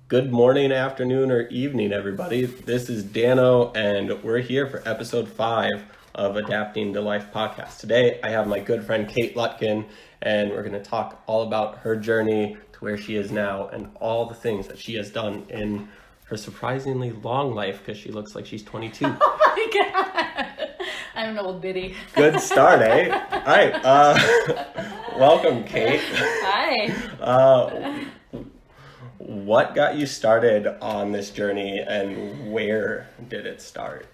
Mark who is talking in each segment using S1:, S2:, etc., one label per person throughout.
S1: Good morning, afternoon, or evening, everybody. This is Dano, and we're here for episode 5 of Adapting to Life podcast. Today, I have my good friend Kate Lutgen, and we're going to talk all about her journey to where she is now and all the things that she has done in her surprisingly long life, because she looks like she's 22.
S2: Oh my God. I'm an old biddy.
S1: Good start, eh? All right. Welcome, Kate.
S2: Hi.
S1: What got you started on this journey, and where did it start?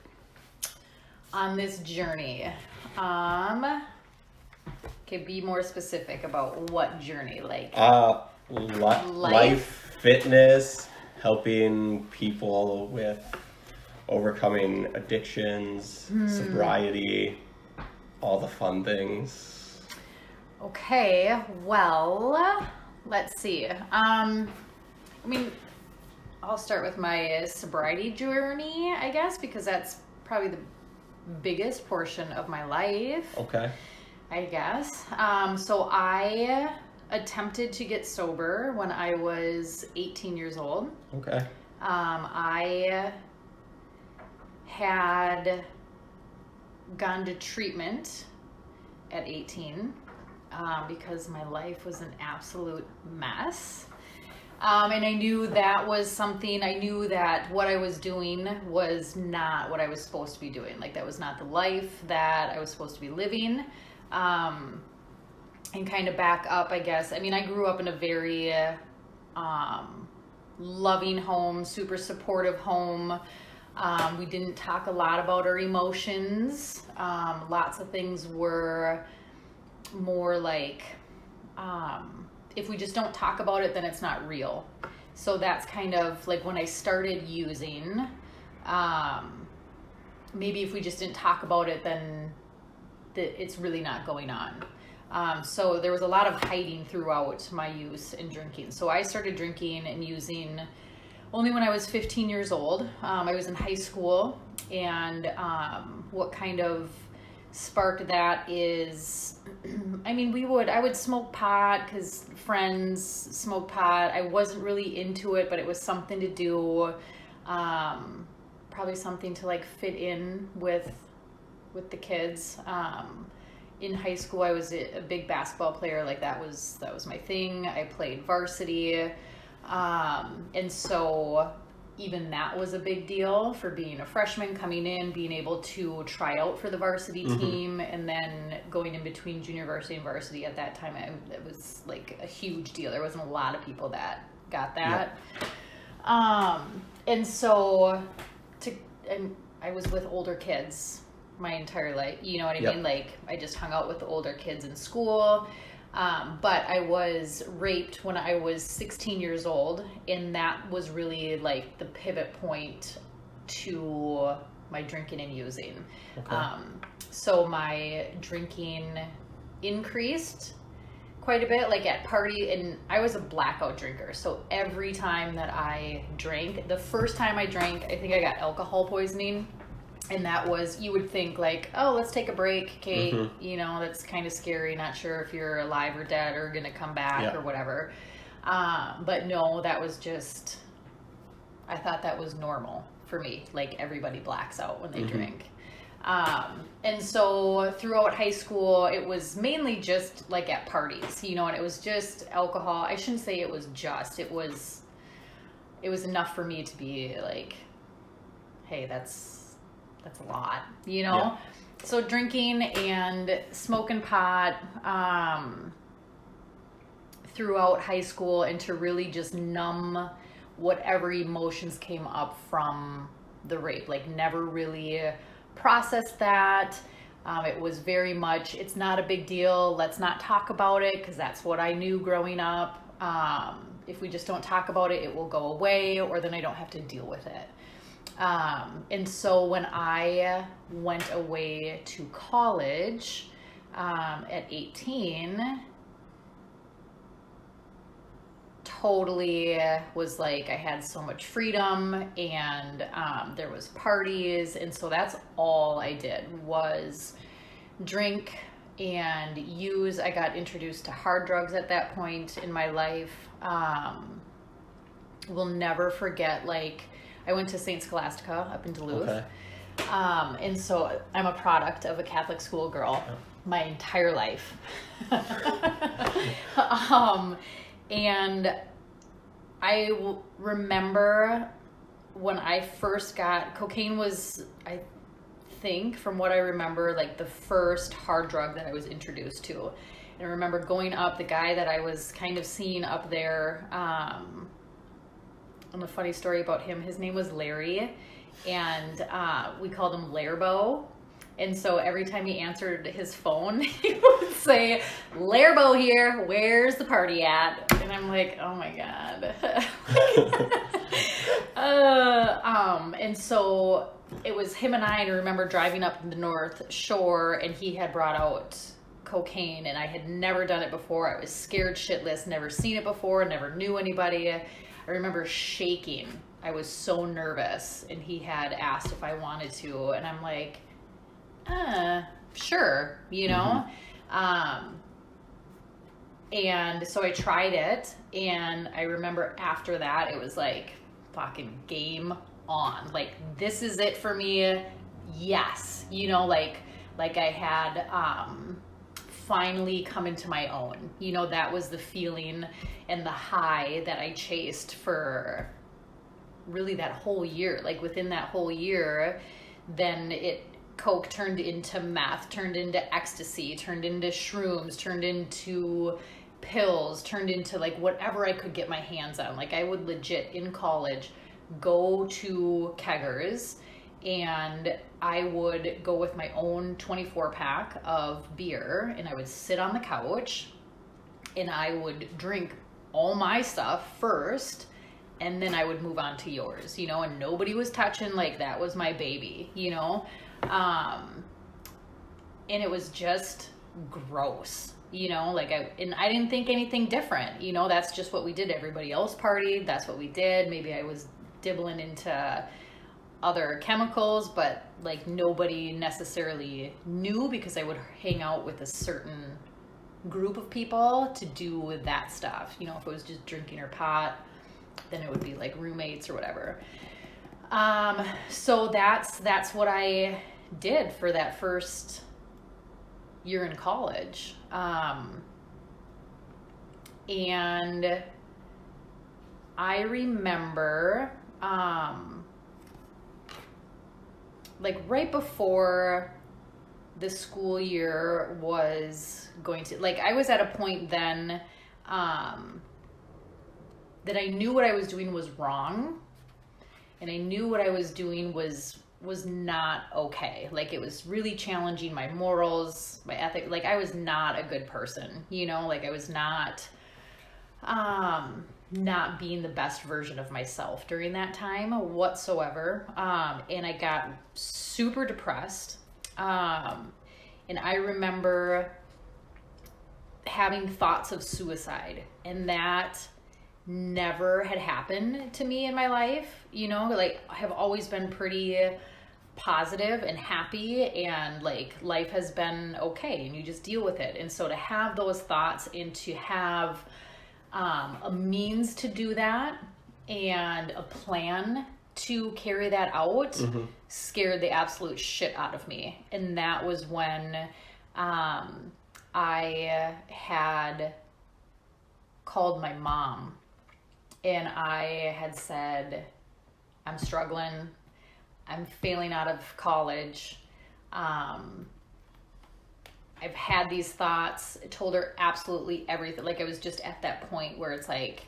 S2: On this journey. Okay, be more specific about what journey, like
S1: Life, fitness, helping people with overcoming addictions, sobriety, all the fun things.
S2: Okay, well, let's see. I'll start with my sobriety journey, I guess, because that's probably the biggest portion of my life.
S1: Okay.
S2: I guess. So I attempted to get sober when I was 18 years old.
S1: Okay.
S2: I had gone to treatment at 18 because my life was an absolute mess. And I knew that was something, I knew that what I was doing was not what I was supposed to be doing. Like, that was not the life that I was supposed to be living. And kind of back up, I guess. I mean, I grew up in a very loving home, super supportive home. We didn't talk a lot about our emotions. Lots of things were more like, if we just don't talk about it, then it's not real. So that's kind of like when I started using, maybe if we just didn't talk about it, then it's really not going on. So there was a lot of hiding throughout my use and drinking. So I started drinking and using only when I was 15 years old. I was in high school, and what kind of sparked that is, I would smoke pot because friends smoked pot. I wasn't really into it, but it was something to do, probably something to like fit in with the kids. In high school, I was a big basketball player. Like that was my thing. I played varsity. And so even that was a big deal for being a freshman coming in, being able to try out for the varsity team, and then going in between junior varsity and varsity. At that time, it was like a huge deal. There wasn't a lot of people that got that. Yeah. And so and I was with older kids my entire life, you know what I mean? Like, I just hung out with the older kids in school. But I was raped when I was 16 years old, and that was really like the pivot point to my drinking and using. Okay. So my drinking increased quite a bit, like at party, and I was a blackout drinker. So every time that I drank, the first time I drank, I think I got alcohol poisoning. And that was, you would think like, oh, let's take a break, Kate. You know, that's kind of scary. Not sure if you're alive or dead or going to come back or whatever. But no, that was just, I thought that was normal for me. Like, everybody blacks out when they drink. And so throughout high school, it was mainly just like at parties, you know, and it was just alcohol. I shouldn't say it was just, it was enough for me to be like, hey, that's a lot, you know? Yeah. So drinking and smoking pot throughout high school, and to really just numb whatever emotions came up from the rape. Like, never really processed that. It was very much, it's not a big deal. Let's not talk about it, because that's what I knew growing up. If we just don't talk about it, it will go away, or then I don't have to deal with it. And so when I went away to college at 18, totally was like, I had so much freedom, and there was parties, and so that's all I did was drink and use. I got introduced to hard drugs at that point in my life. will never forget, like, I went to St. Scholastica up in Duluth.
S1: Okay.
S2: And so I'm a product of a Catholic schoolgirl my entire life. And I remember when I first got cocaine was, I think, from what I remember, like the first hard drug that I was introduced to. And I remember going up, the guy that I was kind of seeing up there, and a funny story about him, his name was Larry, and we called him Larbo. And so every time he answered his phone, he would say, Larbo here, where's the party at? And I'm like, oh my God. And so it was him and I remember driving up the North Shore, and he had brought out cocaine, and I had never done it before. I was scared shitless, never seen it before, never knew anybody. I remember shaking. I was so nervous, and he had asked if I wanted to, and I'm like, sure, you know? And so I tried it, and I remember after that, it was like fucking game on. Like, this is it for me. Yes. You know, like I had, finally come into my own. You know, that was the feeling and the high that I chased for really that whole year. Like within that whole year, then coke turned into meth, turned into ecstasy, turned into shrooms, turned into pills, turned into like whatever I could get my hands on. Like I would legit in college go to keggers, and I would go with my own 24-pack of beer, and I would sit on the couch, and I would drink all my stuff first, and then I would move on to yours, you know, and nobody was touching, like that was my baby, you know? And it was just gross, you know, like I didn't think anything different, you know, that's just what we did. Everybody else partied. That's what we did. Maybe I was dibbling into other chemicals, but like nobody necessarily knew, because I would hang out with a certain group of people to do that stuff. You know, if it was just drinking or pot, then it would be like roommates or whatever. So that's what I did for that first year in college. And I remember, like right before the school year was going to, like I was at a point then, that I knew what I was doing was wrong, and I knew what I was doing was not okay. Like it was really challenging my morals, my ethic. Like I was not a good person, you know, like I was not being the best version of myself during that time whatsoever. And I got super depressed. And I remember having thoughts of suicide, and that never had happened to me in my life. You know, like I have always been pretty positive and happy, and like life has been okay, and you just deal with it. And so to have those thoughts and to have a means to do that and a plan to carry that out scared the absolute shit out of me. And that was when I had called my mom, and I had said, I'm struggling, I'm failing out of college, I've had these thoughts. I told her absolutely everything. Like I was just at that point where it's like,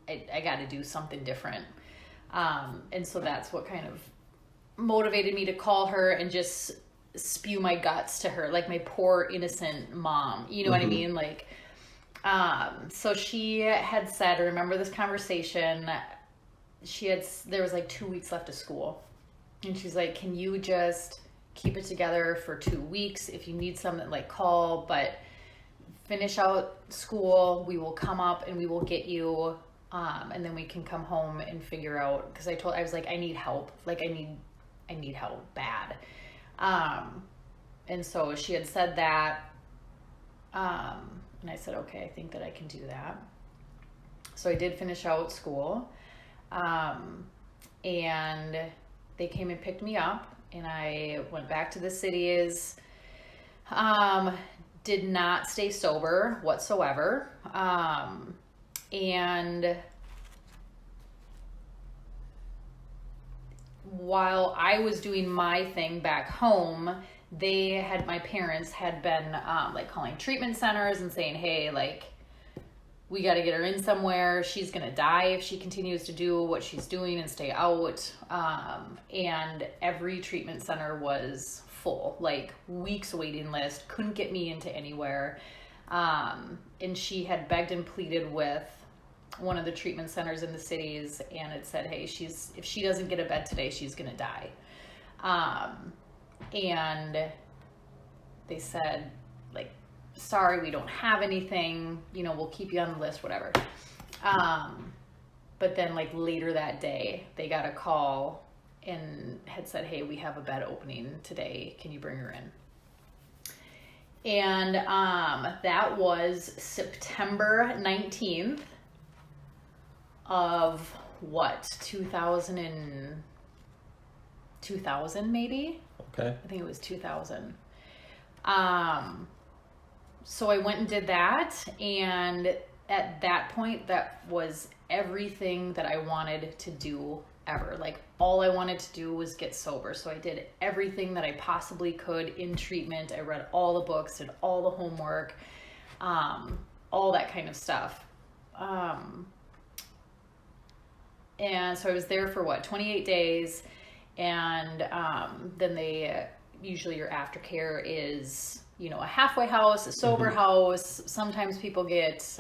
S2: I got to do something different. And so that's what kind of motivated me to call her and just spew my guts to her, like my poor innocent mom, you know what I mean? Like, so she had said, I remember this conversation, there was like 2 weeks left of school, and she's like, can you just keep it together for 2 weeks? If you need something, like call, but finish out school, we will come up and we will get you, and then we can come home and figure out, because I was like, I need help, like I need help bad. And so she had said that, and I said, okay, I think that I can do that. So I did finish out school. And they came and picked me up, and I went back to the cities. Did not stay sober whatsoever. And while I was doing my thing back home, my parents had been like calling treatment centers and saying, hey, like, we got to get her in somewhere. She's going to die if she continues to do what she's doing and stay out. And every treatment center was full, like weeks waiting list, couldn't get me into anywhere. And she had begged and pleaded with one of the treatment centers in the cities, and it said, hey, if she doesn't get a bed today, she's going to die. And they said, like, sorry, we don't have anything, we'll keep you on the list, whatever. But then like later that day, they got a call and had said, hey, we have a bed opening today. Can you bring her in? And that was September 19th of what, 2000 maybe?
S1: Okay.
S2: I think it was 2000. So I went and did that, and at that point, that was everything that I wanted to do ever. Like, all I wanted to do was get sober. So I did everything that I possibly could in treatment. I read all the books, did all the homework, all that kind of stuff. And so I was there for 28 days, and then usually your aftercare is, a halfway house, a sober house. Sometimes people get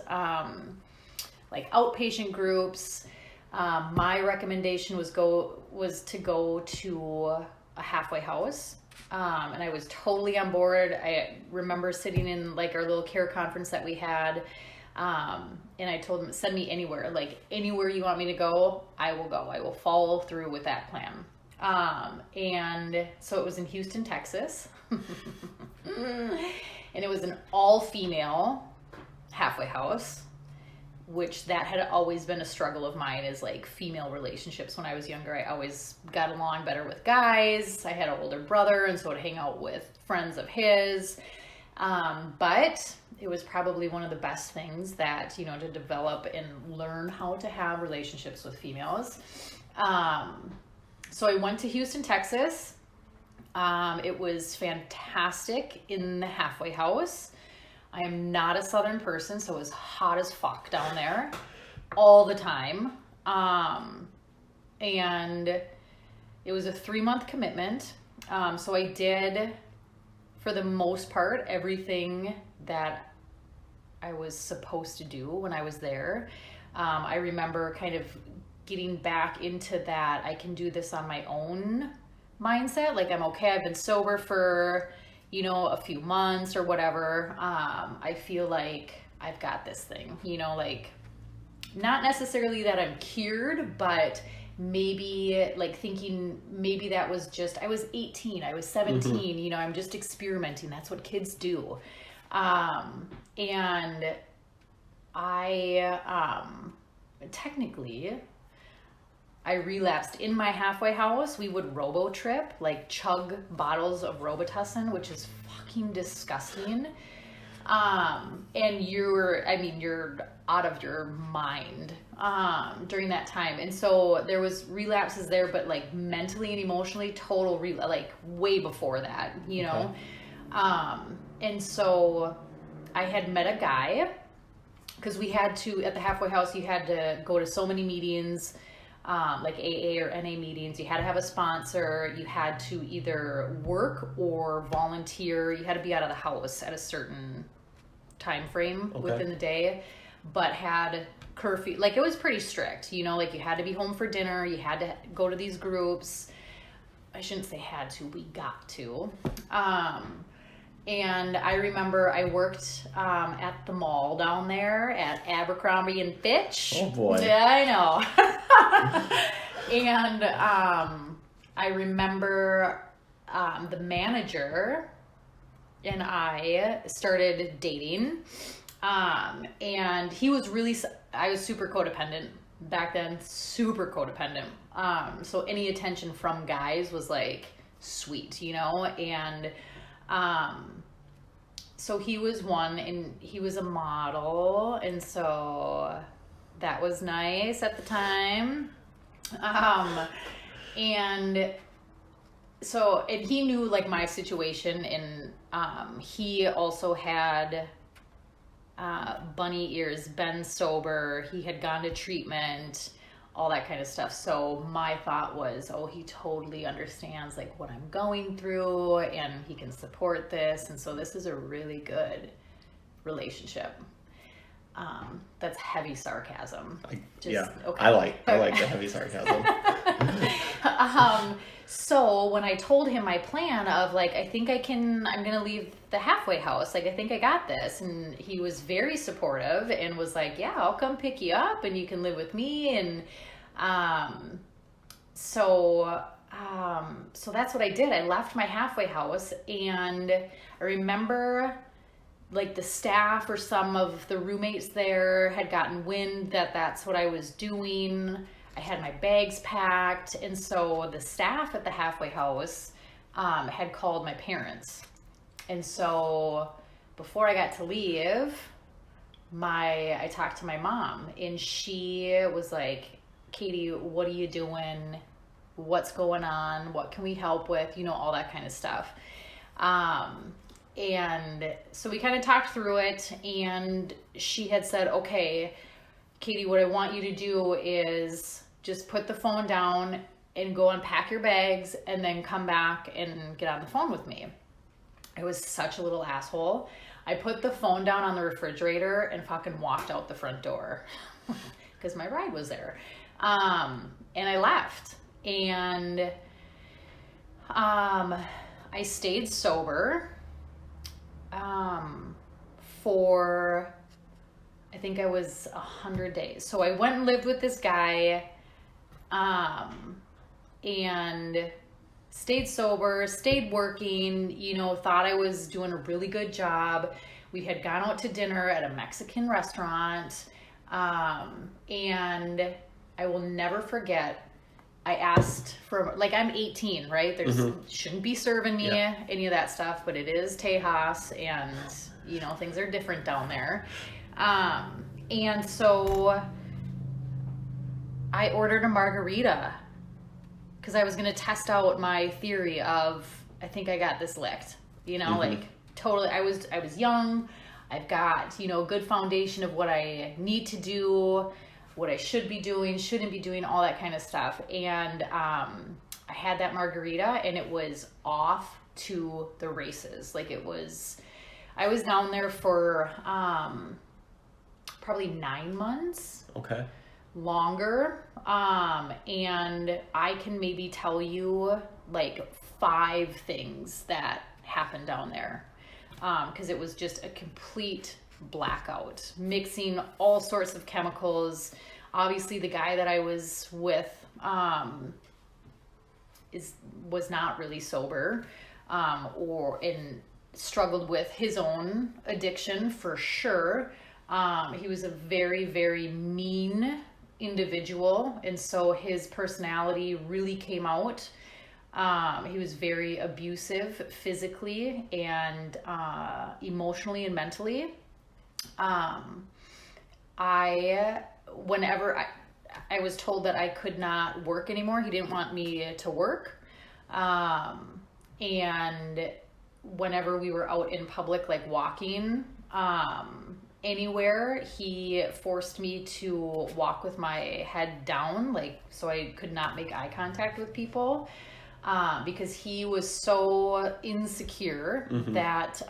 S2: like outpatient groups. My recommendation was to go to a halfway house. And I was totally on board. I remember sitting in like our little care conference that we had. And I told them, send me anywhere, like anywhere you want me to go, I will go. I will follow through with that plan. And so it was in Houston, Texas. And it was an all-female halfway house, which that had always been a struggle of mine, is like female relationships. When I was younger, I always got along better with guys. I had an older brother, and so I'd hang out with friends of his. But it was probably one of the best things that, to develop and learn how to have relationships with females. So I went to Houston, Texas. It was fantastic in the halfway house. I am not a Southern person, so it was hot as fuck down there all the time. And it was a 3-month commitment. So I did, for the most part, everything that I was supposed to do when I was there. I remember kind of getting back into that I can do this on my own mindset. Like, I'm okay. I've been sober for, a few months or whatever. I feel like I've got this thing, like, not necessarily that I'm cured, but maybe like thinking maybe that was just, I was 18, I was 17, I'm just experimenting. That's what kids do. And I, technically, I relapsed in my halfway house. We would robo trip, like chug bottles of Robitussin, which is fucking disgusting. And you're out of your mind, during that time. And so there was relapses there, but like mentally and emotionally, total like way before that,
S1: Okay.
S2: And so I had met a guy, because we had to, at the halfway house, you had to go to so many meetings, like AA or NA meetings. You had to have a sponsor. You had to either work or volunteer. You had to be out of the house at a certain time frame within the day, but had curfew. Like, it was pretty strict, like you had to be home for dinner. You had to go to these groups. I shouldn't say had to, we got to. And I remember I worked at the mall down there at Abercrombie and Fitch.
S1: Oh boy.
S2: Yeah, I know. And I remember the manager and I started dating. And he was really, I was super codependent back then, super codependent. So any attention from guys was like sweet, you know? And so he was one, and he was a model, and so that was nice at the time. And so, and he knew like my situation, and he also had bunny ears, been sober, he had gone to treatment, all that kind of stuff. So my thought was, oh, he totally understands like what I'm going through, and he can support this, and so this is a really good relationship. That's heavy sarcasm.
S1: Yeah, okay. I like the heavy sarcasm.
S2: So when I told him my plan of like, I'm gonna leave the halfway house, like I think I got this, and he was very supportive and was like, yeah, I'll come pick you up and you can live with me. And so that's what I did. I left my halfway house, and I remember like the staff or some of the roommates there had gotten wind that that's what I was doing. I had my bags packed, and so the staff at the halfway house had called my parents. And so before I got to leave, I talked to my mom, and she was like, Katie, what are you doing? What's going on? What can we help with? You know, all that kind of stuff. And so we kind of talked through it, and she had said, okay, Katie, what I want you to do is just put the phone down and go unpack your bags and then come back and get on the phone with me. I was such a little asshole. I put the phone down on the refrigerator and fucking walked out the front door because my ride was there. And I left, and I stayed sober for, I think I was 100 days. So I went and lived with this guy, and stayed sober, stayed working, you know, thought I was doing a really good job. We had gone out to dinner at a Mexican restaurant, and I will never forget, I asked for, like, I'm 18, right? Shouldn't be serving me any of that stuff, but it is Tejas, and, you know, things are different down there. And so I ordered a margarita because I was going to test out my theory of, I think I got this licked, you know, like totally, I was young. I've got, you know, a good foundation of what I need to do, what I should be doing, shouldn't be doing, all that kind of stuff. And I had that margarita, and it was off to the races. Like, I was down there for probably 9 months. Okay. Longer. And I can maybe tell you like 5 things that happened down there. Because it was just a complete blackout, mixing all sorts of chemicals. Obviously the guy that I was with was not really sober, and struggled with his own addiction for sure. He was a very, very mean individual, and so his personality really came out. He was very abusive physically and emotionally and mentally. Whenever I was told that I could not work anymore, he didn't want me to work. And whenever we were out in public, like walking, anywhere, he forced me to walk with my head down, like, so I could not make eye contact with people. Because he was so insecure that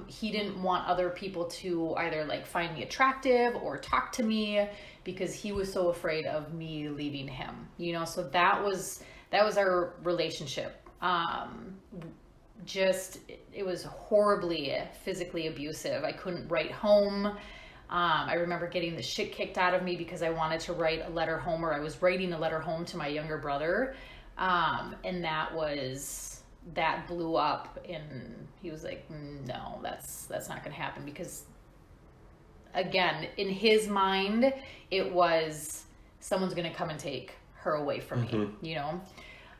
S2: he didn't want other people to either like find me attractive or talk to me, because he was so afraid of me leaving him, you know. So that was our relationship. It was horribly physically abusive. I couldn't write home. I remember getting the shit kicked out of me because I wanted to write a letter home, or I was writing a letter home to my younger brother. And that blew up, and he was like, no, that's not gonna happen, because again, in his mind, it was someone's going to come and take her away from me, you know?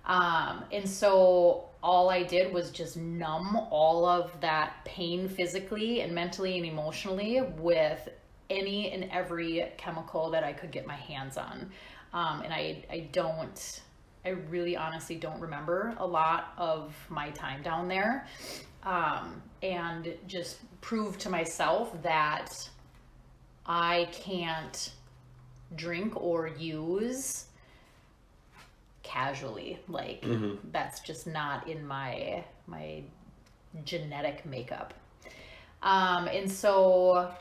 S2: And so all I did was just numb all of that pain physically and mentally and emotionally with any and every chemical that I could get my hands on. And I really honestly don't remember a lot of my time down there. And just prove to myself that I can't drink or use casually. Like that's just not in my genetic makeup. And so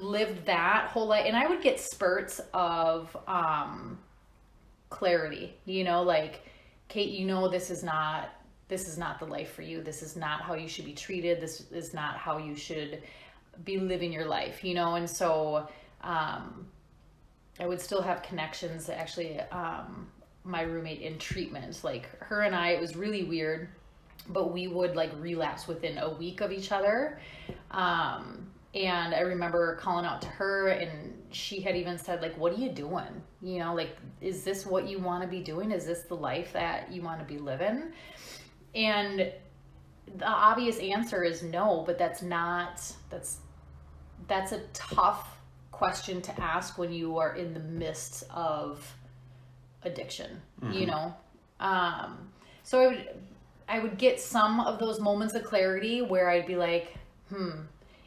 S2: lived that whole life, and I would get spurts of clarity, you know, like, Kate, you know, this is not the life for you. This is not how you should be treated. This is not how you should be living your life, you know? And so, I would still have connections. Actually, my roommate in treatment, like her and I, it was really weird, but we would like relapse within a week of each other. And I remember calling out to her, and she had even said, like, what are you doing? You know, like, is this what you want to be doing? Is this the life that you want to be living? And the obvious answer is no, but that's a tough question to ask when you are in the midst of addiction, you know? So I would get some of those moments of clarity where I'd be like,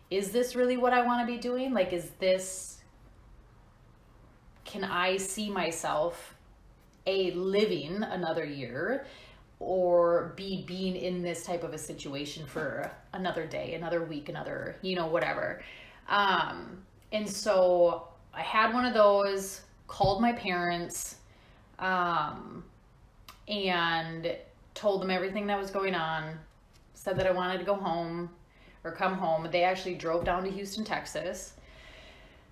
S2: is this really what I want to be doing? Like, can I see myself living another year, or being in this type of a situation for another day, another week, another, you know, whatever. And so I had one of those, called my parents, and told them everything that was going on, said that I wanted to go home or come home. They actually drove down to Houston, Texas,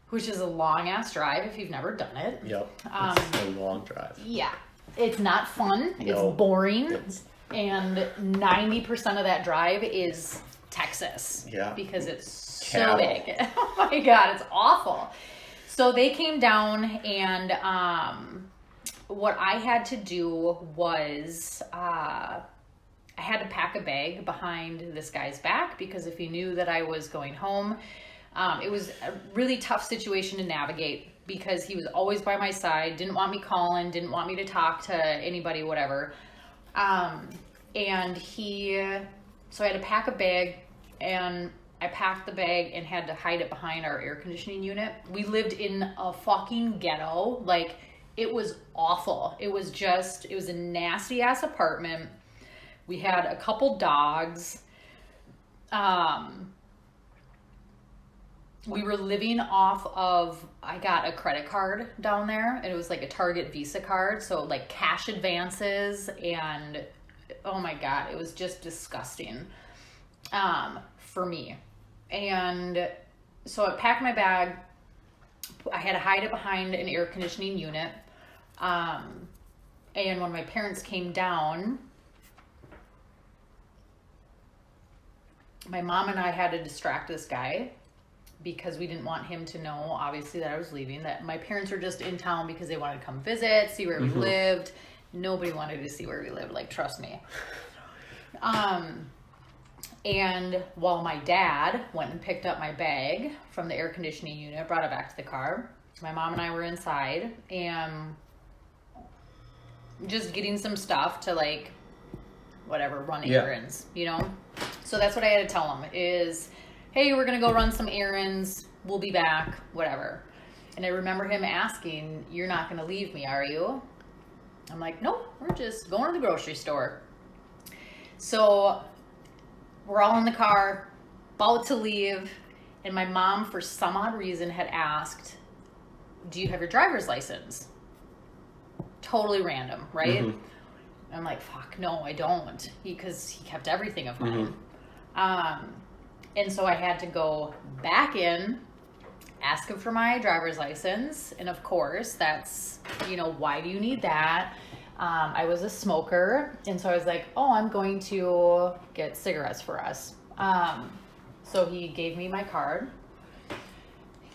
S2: which is a long ass drive if you've never done it.
S1: Yep. It's a long drive.
S2: Yeah. It's not fun. It's boring. And 90% of that drive is Texas.
S1: Yeah.
S2: Because it's so big. Oh my God, it's awful. So they came down, and what I had to do was I had to pack a bag behind this guy's back, because if he knew that I was going home, it was a really tough situation to navigate, because he was always by my side, didn't want me calling, didn't want me to talk to anybody, whatever. So I had to pack a bag, and I packed the bag and had to hide it behind our air conditioning unit. We lived in a fucking ghetto. Like, it was awful. It was a nasty ass apartment. We had a couple dogs. We were living off of, I got a credit card down there, and it was like a Target Visa card. So like cash advances, and oh my God, it was just disgusting, for me. And so I packed my bag. I had to hide it behind an air conditioning unit. And when my parents came down, my mom and I had to distract this guy, because we didn't want him to know, obviously, that I was leaving, that my parents were just in town because they wanted to come visit, see where we lived. Nobody wanted to see where we lived, like, trust me. And while my dad went and picked up my bag from the air conditioning unit, brought it back to the car, my mom and I were inside and just getting some stuff to, like, whatever, run errands, you know? So that's what I had to tell him is, hey, we're going to go run some errands. We'll be back, whatever. And I remember him asking, you're not going to leave me, are you? I'm like, nope, we're just going to the grocery store. So we're all in the car, about to leave. And my mom, for some odd reason, had asked, do you have your driver's license? Totally random, right? I'm like, fuck, no, I don't. Because he kept everything of mine. And so I had to go back in, ask him for my driver's license. And of course, that's, you know, why do you need that? I was a smoker. And so I was like, oh, I'm going to get cigarettes for us. So he gave me my card.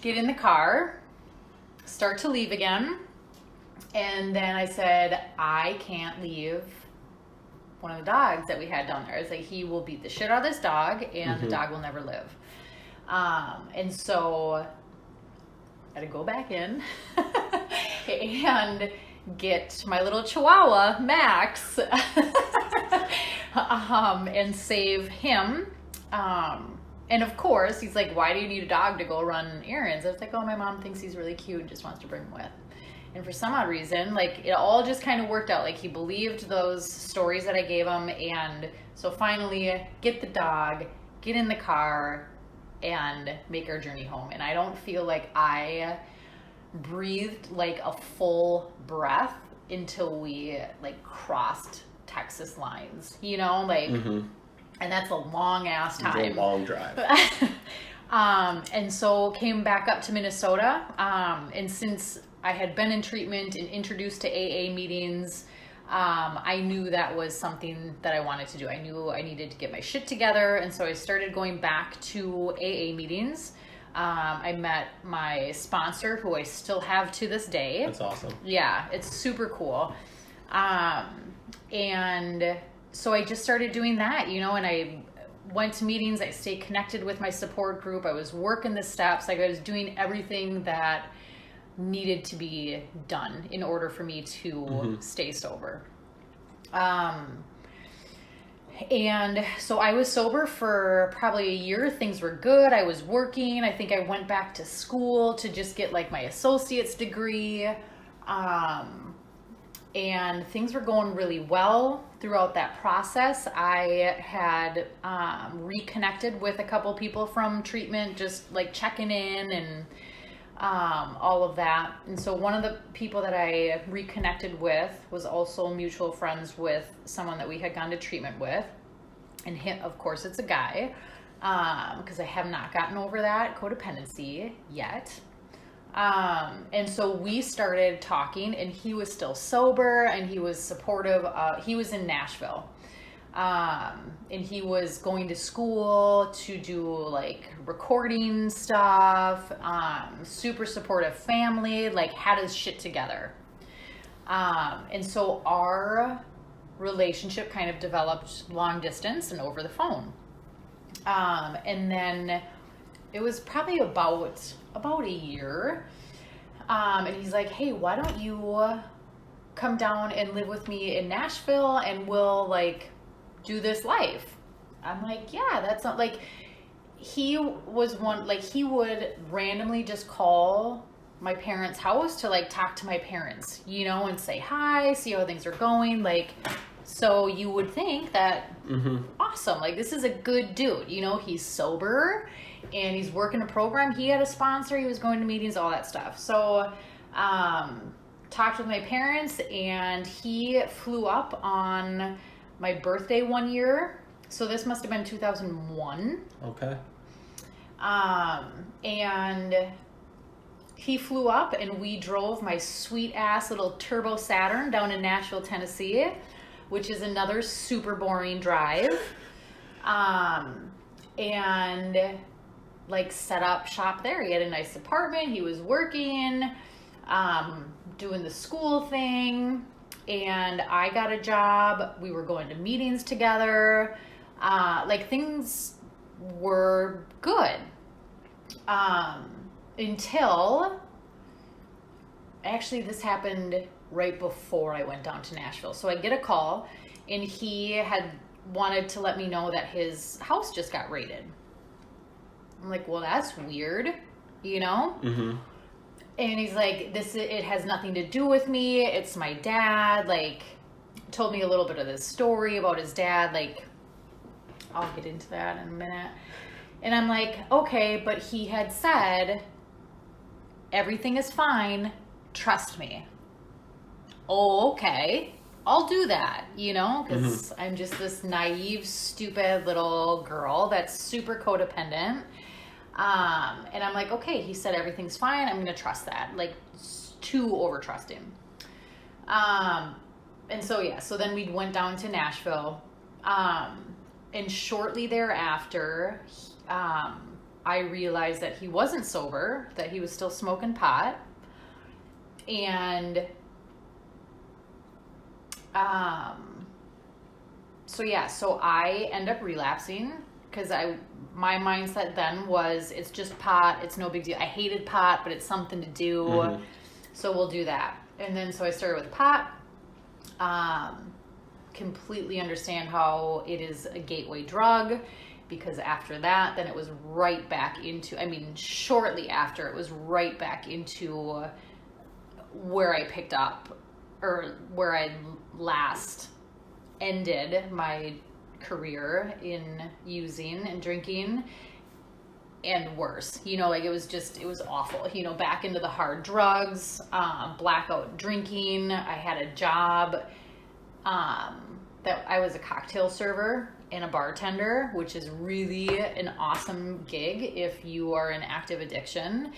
S2: get in the car, start to leave again. And then I said, I can't leave one of the dogs that we had down there. I was like, he will beat the shit out of this dog and the dog will never live. And so I had to go back in and get my little Chihuahua, Max, and save him. And of course, he's like, why do you need a dog to go run errands? I was like, oh, my mom thinks he's really cute and just wants to bring him with. And for some odd reason, like, it all just kind of worked out. Like, he believed those stories that I gave him. And so finally, get the dog, get in the car, and make our journey home. And I don't feel like I breathed like a full breath until we like crossed Texas lines, you know, like, and that's a long ass time.
S1: It's a long drive.
S2: And so came back up to Minnesota. And since I had been in treatment and introduced to AA meetings, I knew that was something that I wanted to do. I knew I needed to get my shit together. And so I started going back to AA meetings. I met my sponsor, who I still have to this day.
S1: That's awesome.
S2: Yeah, it's super cool. And so I just started doing that, you know, and I went to meetings. I stayed connected with my support group. I was working the steps. Like, I was doing everything that needed to be done in order for me to stay sober. And so I was sober for probably a year. Things were good. I was working. I think I went back to school to just get like my associate's degree. And things were going really well throughout that process. I had reconnected with a couple people from treatment, just like checking in and all of that. And so one of the people that I reconnected with was also mutual friends with someone that we had gone to treatment with. And him, of course, it's a guy, because I have not gotten over that codependency yet. And so we started talking, and he was still sober, and he was supportive. He was in Nashville. And he was going to school to do like recording stuff, super supportive family, like had his shit together. And so our relationship kind of developed long distance and over the phone. And then it was probably about a year. And he's like, hey, why don't you come down and live with me in Nashville and we'll like do this life. I'm like, yeah, that's not like, he was one, like he would randomly just call my parents' house to like talk to my parents, you know, and say hi, see how things are going. Like, so you would think that awesome, like this is a good dude, you know, he's sober and he's working a program. He had a sponsor, he was going to meetings, all that stuff. So, talked with my parents, and he flew up on my birthday one year. So this must have been 2001.
S1: Okay.
S2: And he flew up and we drove my sweet ass little turbo Saturn down in Nashville, Tennessee, which is another super boring drive. And like set up shop there. He had a nice apartment. He was working, doing the school thing. And I got a job. We were going to meetings together. Like things were good. Until actually this happened right before I went down to Nashville. So I get a call and he had wanted to let me know that his house just got raided. I'm like, well, that's weird, you know? And he's like, it has nothing to do with me. It's my dad. Like, told me a little bit of this story about his dad. Like, I'll get into that in a minute. And I'm like, okay, but he had said, everything is fine. Trust me. Oh, okay. I'll do that, you know, because I'm just this naive, stupid little girl that's super codependent. And I'm like, okay, he said everything's fine. I'm going to trust that. Like, too over trusting. And so, yeah, so then we went down to Nashville. And shortly thereafter, I realized that he wasn't sober, that he was still smoking pot. And so I end up relapsing because my mindset then was, it's just pot, it's no big deal. I hated pot, but it's something to do, so we'll do that. And then so I started with pot. Completely understand how it is a gateway drug, because after that, then it was right back into, shortly after, it was right back into where I picked up, or where I last ended my career in using and drinking, and worse. It was awful. Back into the hard drugs, blackout drinking. I had a job that I was a cocktail server and a bartender, which is really an awesome gig if you are in active addiction.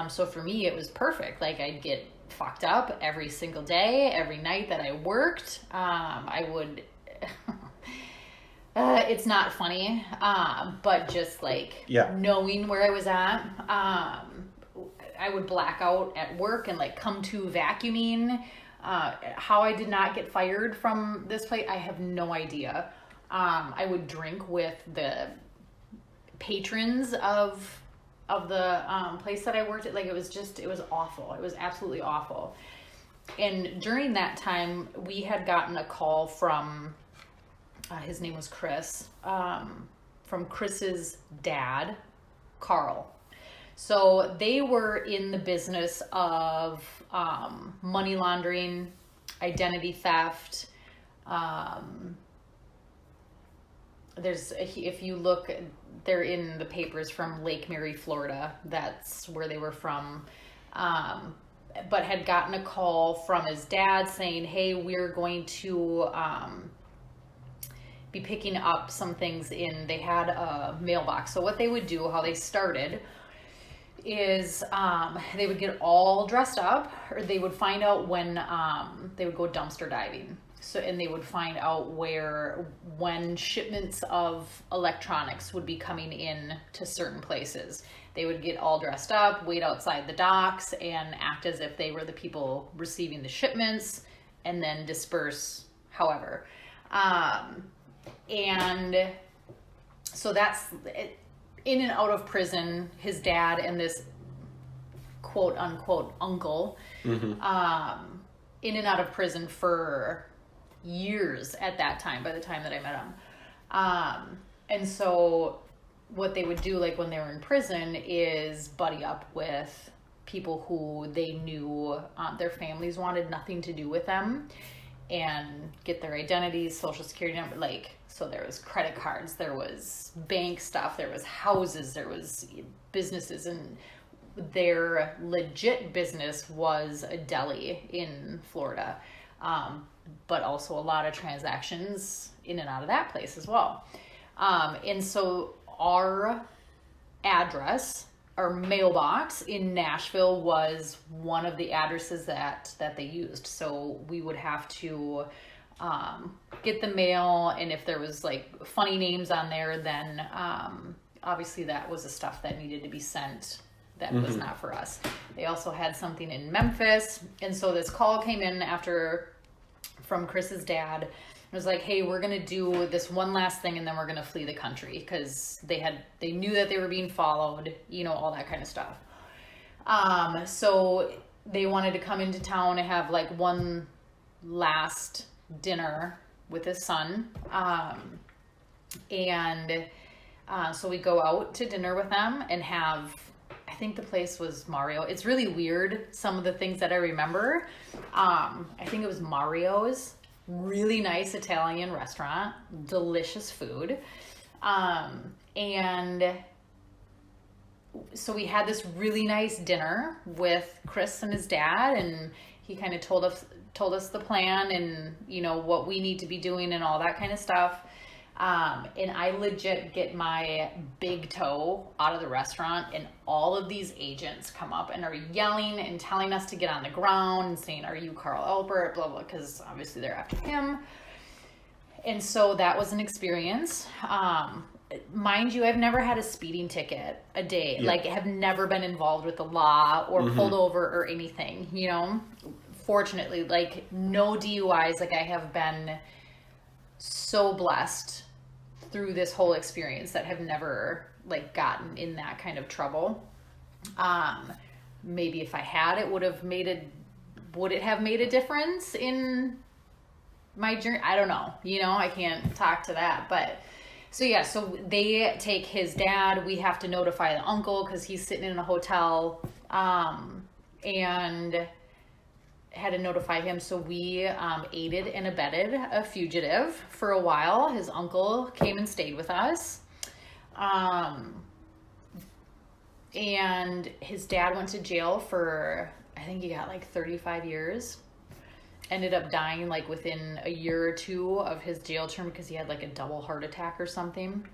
S2: So for me, it was perfect. Like, I'd get fucked up every single day, every night that I worked. I would, it's not funny, but just like knowing where I was at, I would black out at work and like come to vacuuming. How I did not get fired from this place, I have no idea. I would drink with the patrons of the place that I worked at. Like, it was awful. It was absolutely awful. And during that time, we had gotten a call from, his name was Chris, from Chris's dad, Carl. So they were in the business of money laundering, identity theft. If you look, they're in the papers from Lake Mary, Florida. That's where they were from. But had gotten a call from his dad saying, hey, we're going to be picking up some things they had a mailbox. So what they would do, how they started, is they would get all dressed up, or they would find out when they would go dumpster diving. And they would find out when shipments of electronics would be coming in to certain places. They would get all dressed up, wait outside the docks, and act as if they were the people receiving the shipments, and then disperse however. And so that's it. In and out of prison, his dad and this quote unquote uncle, in and out of prison for years at that time, by the time that I met him. And so what they would do, like when they were in prison, is buddy up with people who they knew their families wanted nothing to do with them, and get their identities, social security number, so there was credit cards, there was bank stuff, there was houses, there was businesses, and their legit business was a deli in Florida. But also a lot of transactions in and out of that place as well. And so our address, our mailbox in Nashville, was one of the addresses that they used. So we would have to get the mail, and if there was like funny names on there, then obviously that was the stuff that needed to be sent. That was not for us. They also had something in Memphis, and so this call came in from Chris's dad. It was like, hey, we're gonna do this one last thing, and then we're gonna flee the country, because they knew that they were being followed, all that kind of stuff. So they wanted to come into town and have like one last dinner with his son, so we go out to dinner with them and have, I think the place was Mario. It's really weird, some of the things that I remember. I think it was Mario's. Really nice Italian restaurant, delicious food. And so we had this really nice dinner with Chris and his dad, and he kind of told us the plan and, what we need to be doing and all that kind of stuff. And I legit get my big toe out of the restaurant, and all of these agents come up and are yelling and telling us to get on the ground and saying, are you Carl Albert, blah, blah, because obviously they're after him. And so that was an experience. mind you, I've never had a speeding ticket a day.
S1: Yeah.
S2: Like, have never been involved with the law or pulled over or anything, you know? Fortunately, like, no DUIs. Like, I have been so blessed through this whole experience that have never, like, gotten in that kind of trouble. Maybe if I had, would it have made a difference in my journey? I don't know. You know, I can't talk to that. But so yeah, so they take his dad. We have to notify the uncle because he's sitting in a hotel, and had to notify him. So we aided and abetted a fugitive for a while. His uncle came and stayed with us. And his dad went to jail for, I think he got like 35 years. Ended up dying like within a year or two of his jail term because he had like a double heart attack or something.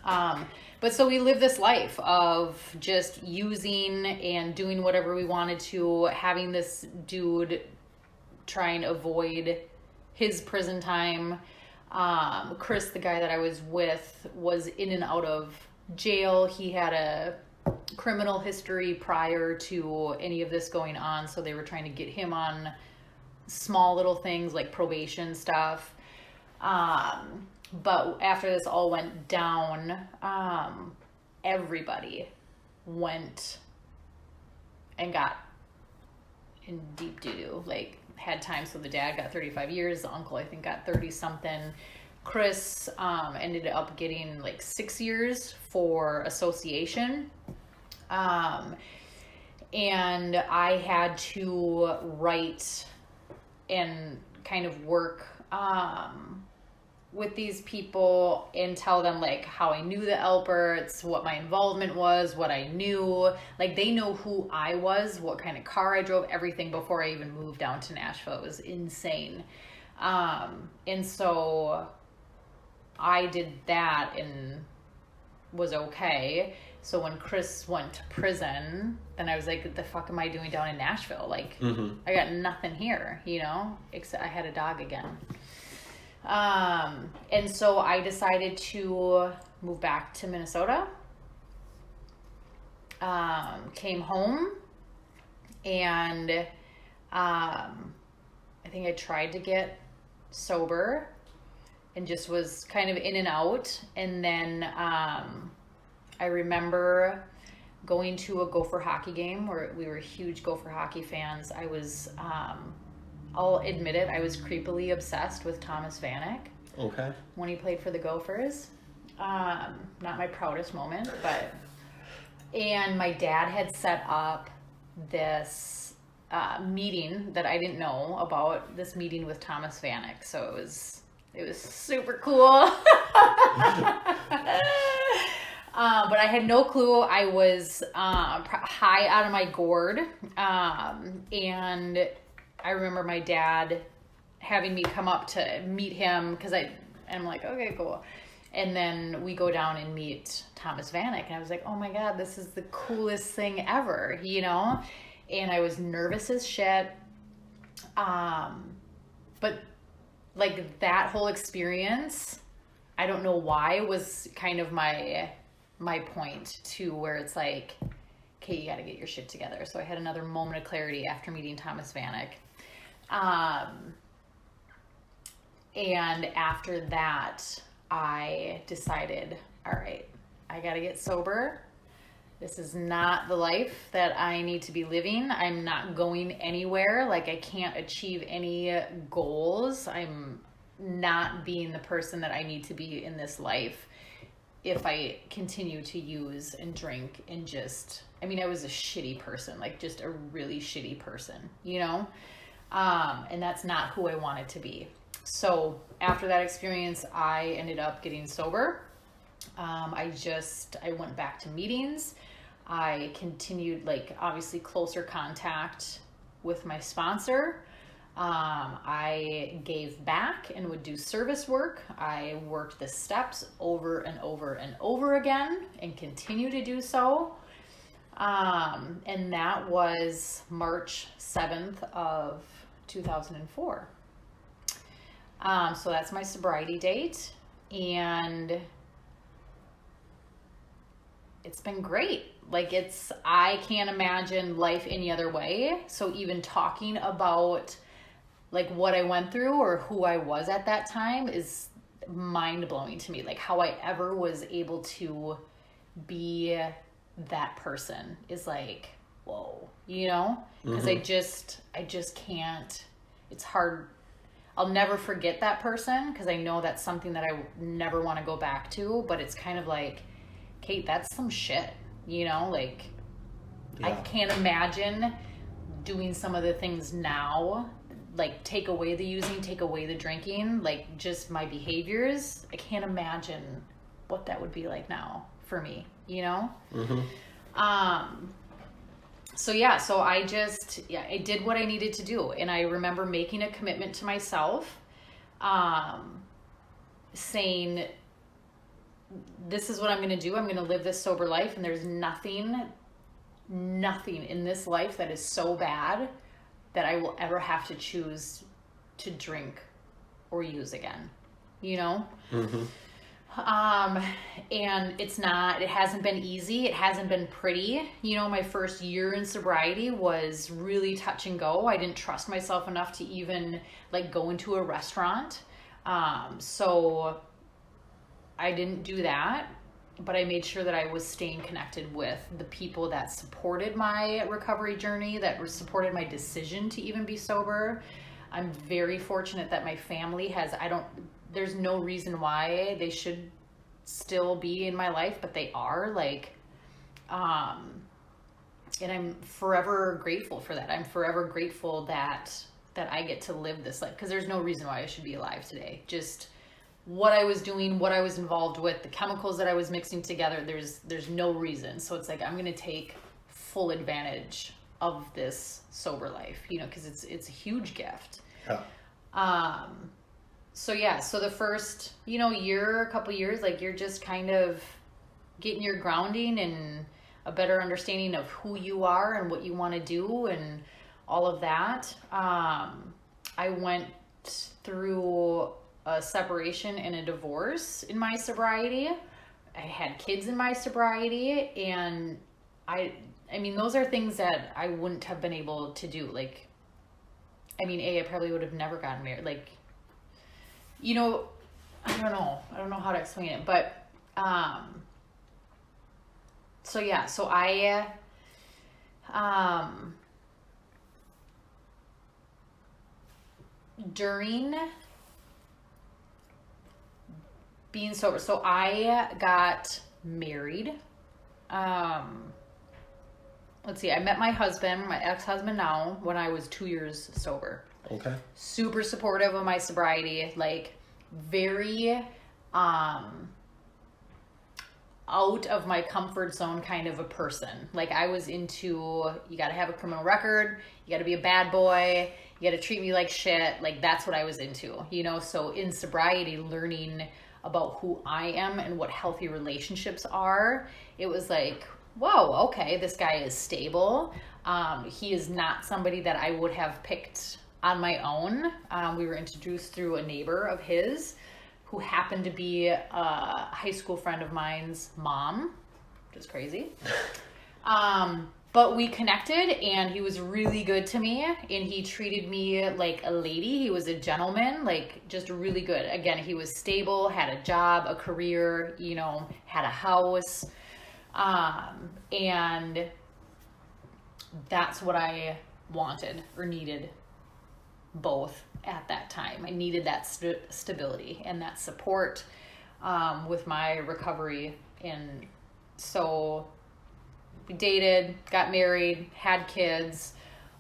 S2: But so we lived this life of just using and doing whatever we wanted to, having this dude try and avoid his prison time. Chris, the guy that I was with, was in and out of jail. He had a criminal history prior to any of this going on, so they were trying to get him on small little things like probation stuff. But after this all went down, everybody went and got in deep doo-doo, like had time. So the dad got 35 years, the uncle I think got 30 something. Chris ended up getting like 6 years for association. And I had to write and kind of work with these people and tell them like how I knew the Alperts, what my involvement was, what I knew. Like, they know who I was, what kind of car I drove, everything before I even moved down to Nashville. It was insane. And so I did that and was okay. So when Chris went to prison, then I was like, what the fuck am I doing down in Nashville? Like, I got nothing here, you know, except I had a dog again. And so I decided to move back to Minnesota, came home, and I think I tried to get sober and just was kind of in and out. And then I remember going to a Gopher hockey game where we were huge Gopher hockey fans. I was, I'll admit it, I was creepily obsessed with Thomas Vanek.
S1: Okay. When
S2: he played for the Gophers. Not my proudest moment, but... And my dad had set up this meeting that I didn't know about, this meeting with Thomas Vanek. So it was super cool. But I had no clue. I was high out of my gourd. And I remember my dad having me come up to meet him because I'm like, okay, cool. And then we go down and meet Thomas Vanek. And I was like, oh my God, this is the coolest thing ever, you know? And I was nervous as shit. But like that whole experience, I don't know why, was kind of my point to where it's like, okay, you got to get your shit together. So I had another moment of clarity after meeting Thomas Vanek. And after that, I decided, all right, I got to get sober. This is not the life that I need to be living. I'm not going anywhere. Like, I can't achieve any goals. I'm not being the person that I need to be in this life if I continue to use and drink and just, I mean, I was a shitty person, like just a really shitty person, you know? And that's not who I wanted to be. So after that experience, I ended up getting sober. I went back to meetings. I continued, like, obviously closer contact with my sponsor. I gave back and would do service work. I worked the steps over and over and over again and continue to do so. And that was March 7th of 2004. So that's my sobriety date. And it's been great. Like I can't imagine life any other way. So even talking about like what I went through or who I was at that time is mind blowing to me. Like how I ever was able to be that person is like, whoa, you know? Because I just can't, it's hard. I'll never forget that person because I know that's something that I never want to go back to, but it's kind of like, Kate, that's some shit, you know? Like, I can't imagine doing some of the things now, like take away the using, take away the drinking, like just my behaviors. I can't imagine what that would be like now for me, you know? So I did what I needed to do. And I remember making a commitment to myself, saying, this is what I'm going to do. I'm going to live this sober life. And there's nothing in this life that is so bad that I will ever have to choose to drink or use again, you know? And it hasn't been easy. It hasn't been pretty. You know, my first year in sobriety was really touch and go. I didn't trust myself enough to even like go into a restaurant. So I didn't do that, but I made sure that I was staying connected with the people that supported my recovery journey, that supported my decision to even be sober. I'm very fortunate that my family there's no reason why they should still be in my life, but they are, like, and I'm forever grateful for that. I'm forever grateful that I get to live this life, because there's no reason why I should be alive today. Just what I was doing, what I was involved with, the chemicals that I was mixing together, there's no reason. So it's like, I'm going to take full advantage of this sober life, you know, because it's a huge gift. Yeah. So the first, you know, couple years, like you're just kind of getting your grounding and a better understanding of who you are and what you want to do and all of that. I went through a separation and a divorce in my sobriety. I had kids in my sobriety, and I mean, those are things that I wouldn't have been able to do. Like, I mean, I probably would have never gotten married. Like, you know, I don't know how to explain it, but, so I, during being sober, so I got married, let's see, I met my husband, my ex-husband now, when I was 2 years sober.
S1: Okay.
S2: Super supportive of my sobriety, like very out of my comfort zone kind of a person. Like I was into, you got to have a criminal record, you got to be a bad boy, you got to treat me like shit. Like that's what I was into, you know? So in sobriety, learning about who I am and what healthy relationships are, it was like, whoa, okay, this guy is stable. He is not somebody that I would have picked on my own. We were introduced through a neighbor of his who happened to be a high school friend of mine's mom, which is crazy. But we connected, and he was really good to me, and he treated me like a lady. He was a gentleman, like just really good. Again, he was stable, had a job, a career, you know, had a house. And that's what I wanted or needed both at that time. I needed that stability and that support with my recovery. And so we dated, got married, had kids,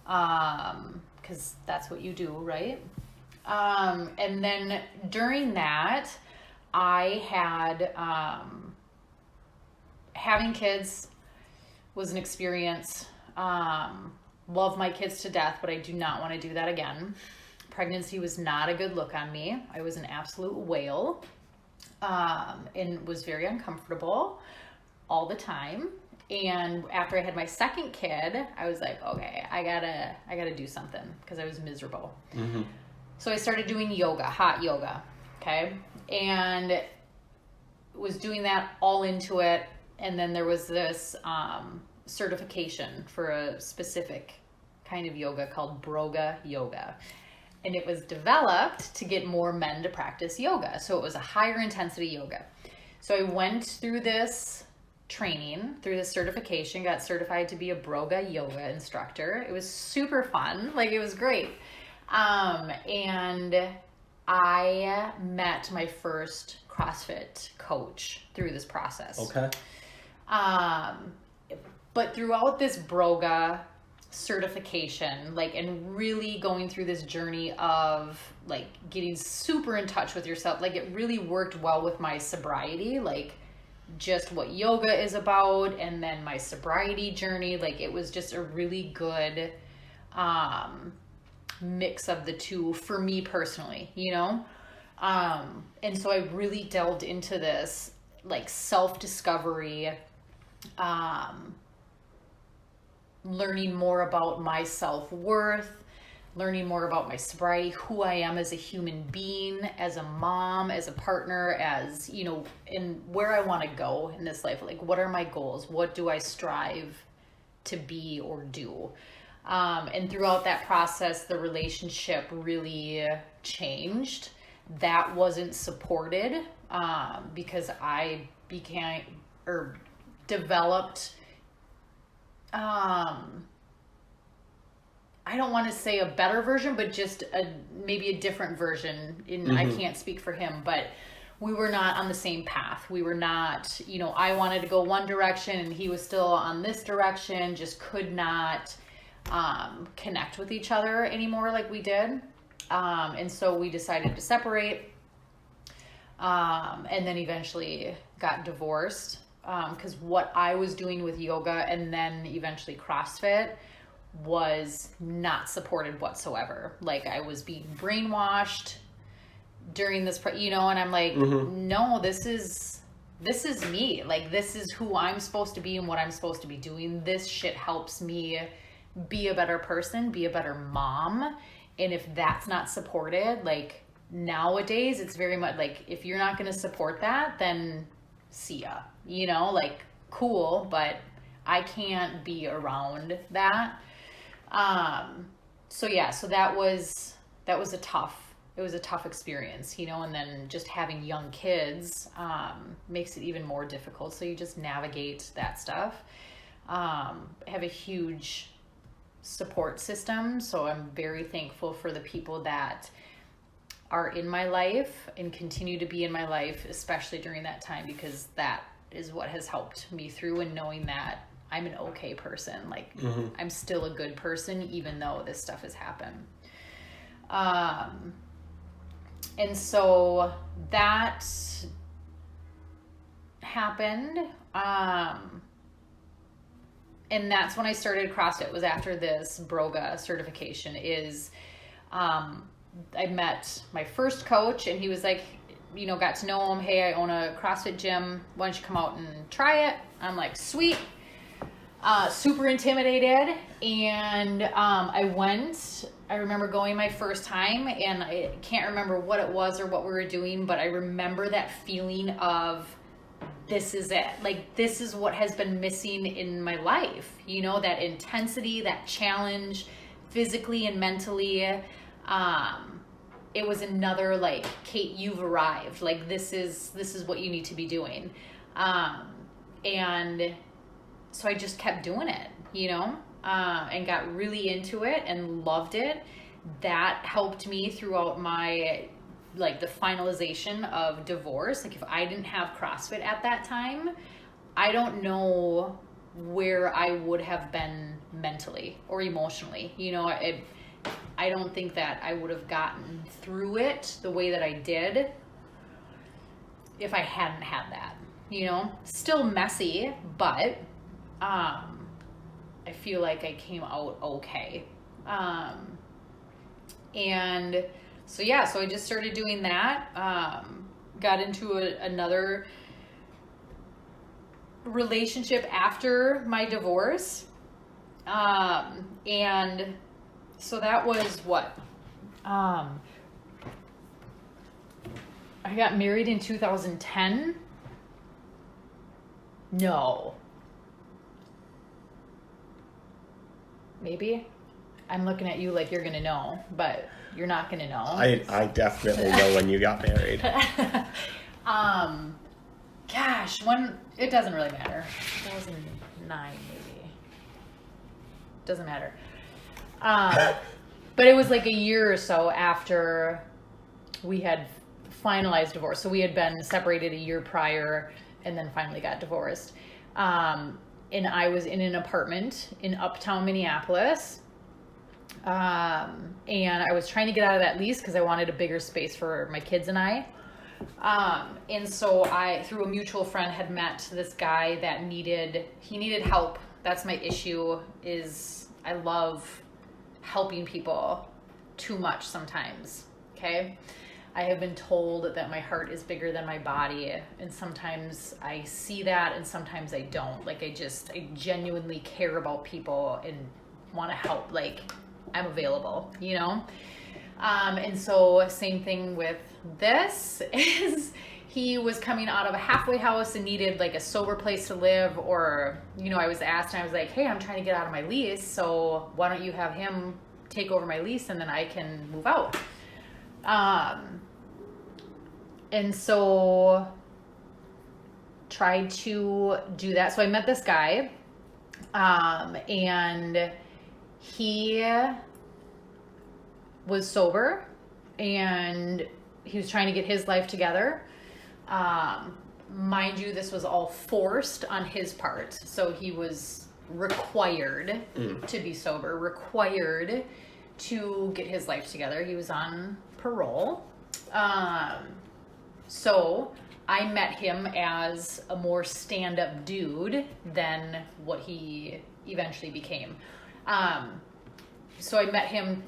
S2: because that's what you do, right? And then during that, I had, having kids was an experience. Love my kids to death, but I do not want to do that again. Pregnancy was not a good look on me. I was an absolute whale, and was very uncomfortable all the time. And after I had my second kid, I was like, okay, I gotta do something, because I was miserable. Mm-hmm. So I started doing yoga, hot yoga, okay? And was doing that all into it. and then there was this certification for a specific kind of yoga called Broga yoga. And it was developed to get more men to practice yoga. So it was a higher intensity yoga. So I went through this training, through this certification, got certified to be a Broga yoga instructor. It was super fun. Like, it was great. And I met my first CrossFit coach through this process.
S1: Okay.
S2: But throughout this Broga certification, like, and really going through this journey of like getting super in touch with yourself, like, it really worked well with my sobriety, like just what yoga is about, and then my sobriety journey. Like, it was just a really good mix of the two for me personally, you know? And so I really delved into this like self-discovery, learning more about my self-worth, learning more about my sobriety, who I am as a human being, as a mom, as a partner, as, you know, and where I want to go in this life. Like, what are my goals? What do I strive to be or do? And throughout that process, the relationship really changed. That wasn't supported because I developed, I don't want to say a better version, but just maybe a different version. I can't speak for him, but we were not on the same path. We were not, you know, I wanted to go one direction and he was still on this direction, just could not connect with each other anymore like we did. And so we decided to separate, and then eventually got divorced, because what I was doing with yoga and then eventually CrossFit was not supported whatsoever. Like, I was being brainwashed during this, you know, and I'm like, no, this is me. Like, this is who I'm supposed to be and what I'm supposed to be doing. This shit helps me be a better person, be a better mom. And if that's not supported, like, nowadays it's very much like, if you're not going to support that, then see ya, you know, like, cool, but I can't be around that. So yeah, so that was a tough experience, you know, and then just having young kids, makes it even more difficult. So you just navigate that stuff. I have a huge support system, so I'm very thankful for the people that are in my life and continue to be in my life, especially during that time, because that is what has helped me through, and knowing that I'm an okay person. Like, I'm still a good person even though this stuff has happened. And so that happened. And that's when I started CrossFit, was after this Broga certification. I met my first coach, and he was like, you know, got to know him. Hey, I own a CrossFit gym. Why don't you come out and try it? I'm like, sweet. Super intimidated. And I went. I remember going my first time, and I can't remember what it was or what we were doing, but I remember that feeling of, this is it. Like, this is what has been missing in my life. You know, that intensity, that challenge, physically and mentally. It was another, like, Kate, you've arrived. Like, this is what you need to be doing. And so I just kept doing it, you know, and got really into it and loved it. That helped me throughout my, like, the finalization of divorce. Like, if I didn't have CrossFit at that time, I don't know where I would have been mentally or emotionally. You know, I don't think that I would have gotten through it the way that I did if I hadn't had that, you know. Still messy, but I feel like I came out okay. And so yeah, so I just started doing that. Got into another relationship after my divorce. And so that was what? I got married in 2010. No. Maybe? I'm looking at you like you're going to know, but you're not going to know.
S1: I definitely know when you got married.
S2: Gosh, it doesn't really matter. 2009 maybe. Doesn't matter. But it was like a year or so after we had finalized divorce. So we had been separated a year prior and then finally got divorced. And I was in an apartment in uptown Minneapolis. And I was trying to get out of that lease because I wanted a bigger space for my kids and I. And so I, through a mutual friend, had met this guy that needed help. That's my issue, is I love helping people too much sometimes. Okay. I have been told that my heart is bigger than my body, and sometimes I see that and sometimes I don't. Like I genuinely care about people and want to help. Like I'm available, you know? And so same thing with this is he was coming out of a halfway house and needed like a sober place to live, or, you know, I was asked and I was like, hey, I'm trying to get out of my lease. So why don't you have him take over my lease and then I can move out? And so tried to do that. So I met this guy, and he was sober and he was trying to get his life together. Mind you, this was all forced on his part. So he was required to be sober, required to get his life together. He was on parole. So I met him as a more stand-up dude than what he eventually became. So I met him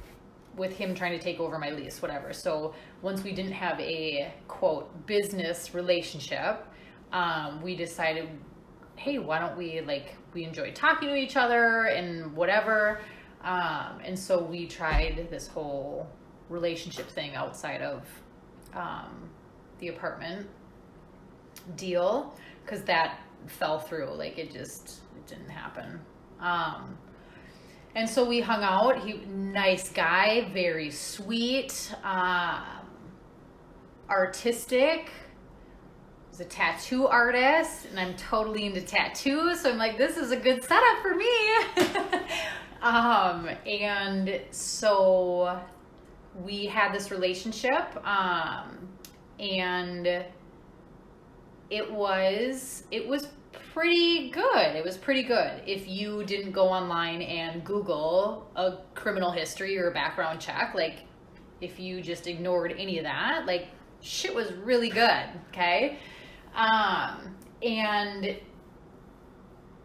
S2: with him trying to take over my lease, whatever. So once we didn't have a, quote, business relationship, we decided, hey, why don't we, like, we enjoy talking to each other and whatever. And so we tried this whole relationship thing outside of the apartment deal, because that fell through. Like it didn't happen. And so we hung out. Nice guy, very sweet, artistic. He's a tattoo artist, and I'm totally into tattoos. So I'm like, this is a good setup for me. And so we had this relationship, and it was pretty good. It was pretty good. If you didn't go online and Google a criminal history or a background check, like if you just ignored any of that, like shit was really good. Okay. And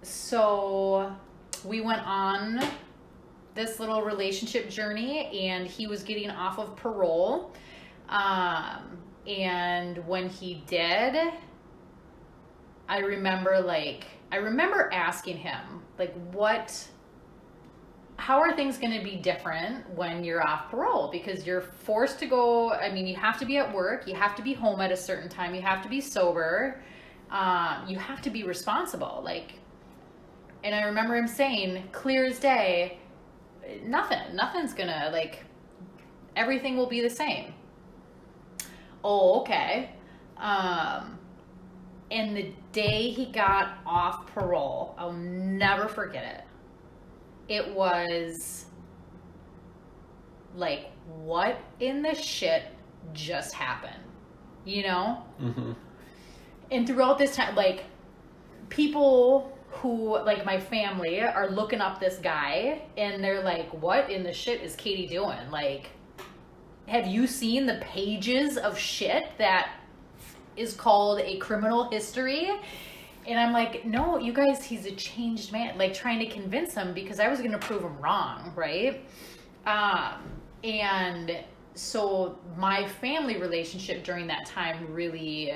S2: so we went on this little relationship journey, and he was getting off of parole. And when he did, I remember asking him, like, how are things going to be different when you're off parole? Because you're forced to go, I mean, you have to be at work, you have to be home at a certain time, you have to be sober, you have to be responsible. Like, and I remember him saying, clear as day, nothing's gonna, like, everything will be the same. Oh, okay. And the day he got off parole, I'll never forget it. It was like, what in the shit just happened? You know? Mm-hmm. And throughout this time, like, people who, like my family, are looking up this guy, and they're like, what in the shit is Katie doing? Like, have you seen the pages of shit that is called a criminal history? And I'm like, no, you guys, he's a changed man. Like, trying to convince him, because I was going to prove him wrong, right? And so my family relationship during that time really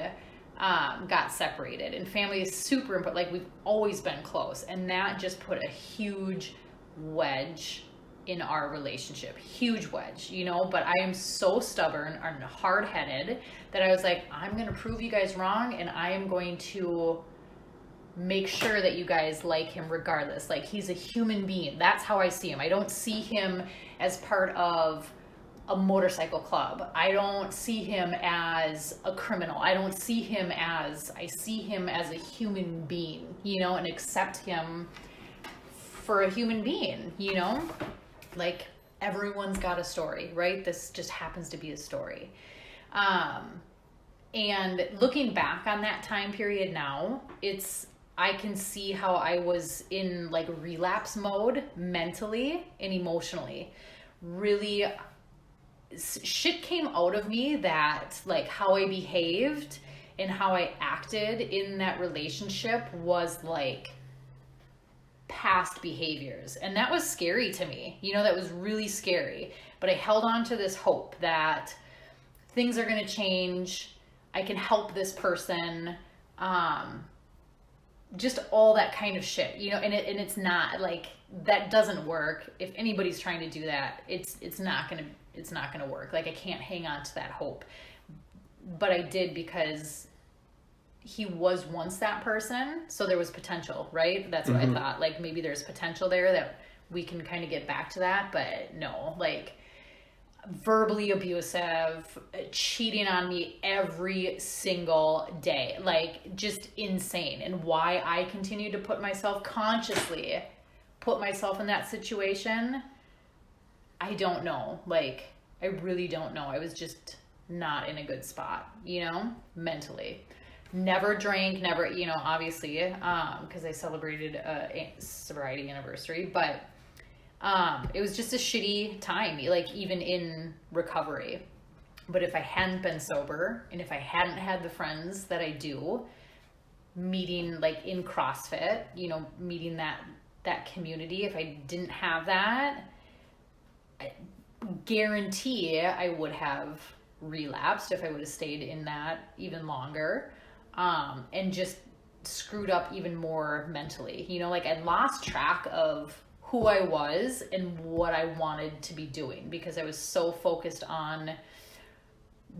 S2: got separated. And family is super important. Like, we've always been close. And that just put a huge wedge in our relationship. Huge wedge, you know? But I am so stubborn and hard-headed that I was like, I'm going to prove you guys wrong, and I am going to make sure that you guys like him regardless. Like, he's a human being. That's how I see him. I don't see him as part of a motorcycle club. I don't see him as a criminal. I see him as a human being, you know, and accept him for a human being, you know? Like, everyone's got a story, right? This just happens to be a story. And looking back on that time period now, I can see how I was in like relapse mode mentally and emotionally. Really, shit came out of me that like how I behaved and how I acted in that relationship was like past behaviors. And that was scary to me. You know, that was really scary. But I held on to this hope that things are going to change. I can help this person. Just all that kind of shit, you know, and it's not like that doesn't work. If anybody's trying to do that, it's not gonna work. Like, I can't hang on to that hope, but I did because he was once that person, so there was potential, right? That's what I thought. Like, maybe there's potential there that we can kind of get back to that, but no, like, verbally abusive, cheating on me every single day, like just insane. And why I continue to consciously put myself in that situation, I don't know. Like, I really don't know. I was just not in a good spot, you know, mentally. Never drank, never, you know, obviously, because I celebrated a sobriety anniversary, but it was just a shitty time, like even in recovery. But if I hadn't been sober and if I hadn't had the friends that I do, meeting like in CrossFit, you know, meeting that community, if I didn't have that, I guarantee I would have relapsed if I would have stayed in that even longer, and just screwed up even more mentally. You know, like I lost track of who I was and what I wanted to be doing because I was so focused on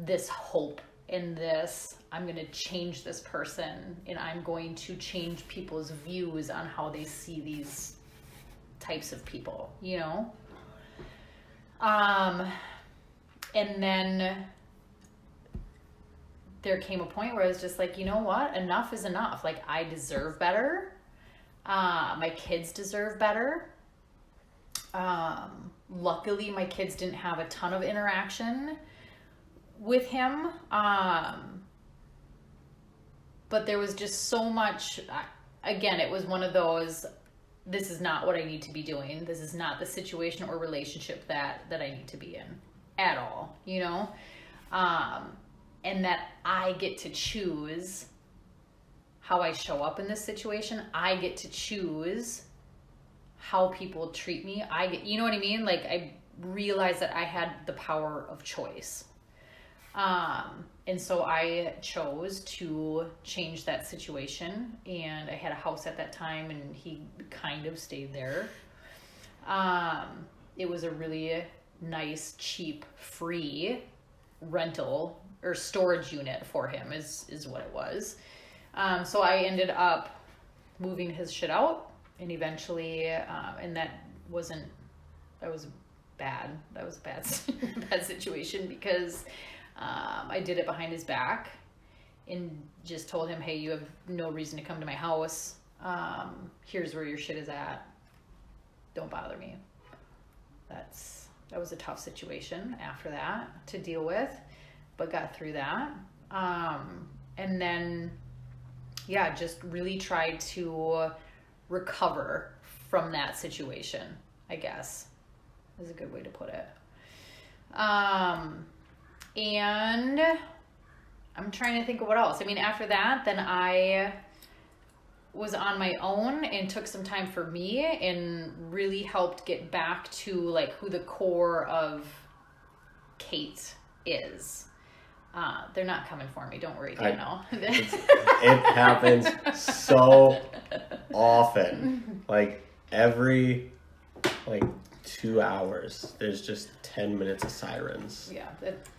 S2: this hope and this, I'm going to change this person and I'm going to change people's views on how they see these types of people, you know? And then there came a point where I was just like, you know what? Enough is enough. Like, I deserve better. My kids deserve better. Luckily, my kids didn't have a ton of interaction with him. But there was just so much, again, it was one of those, this is not what I need to be doing. This is not the situation or relationship that I need to be in at all, you know? And that I get to choose how I show up in this situation. I get to choose how people treat me. You know what I mean? Like, I realized that I had the power of choice. And so I chose to change that situation, and I had a house at that time and he kind of stayed there. It was a really nice, cheap, free rental or storage unit for him is what it was. So I ended up moving his shit out, and eventually, and that was bad. That was a bad situation because I did it behind his back and just told him, hey, you have no reason to come to my house. Here's where your shit is at. Don't bother me. That was a tough situation after that to deal with, but got through that. And then, yeah, just really tried to recover from that situation, I guess, is a good way to put it. And I'm trying to think of what else. I mean, after that, then I was on my own and took some time for me and really helped get back to like who the core of Kate is. They're not coming for me. Don't worry, Dano.
S1: It happens so often. Like every 2 hours, there's just 10 minutes of sirens.
S2: Yeah,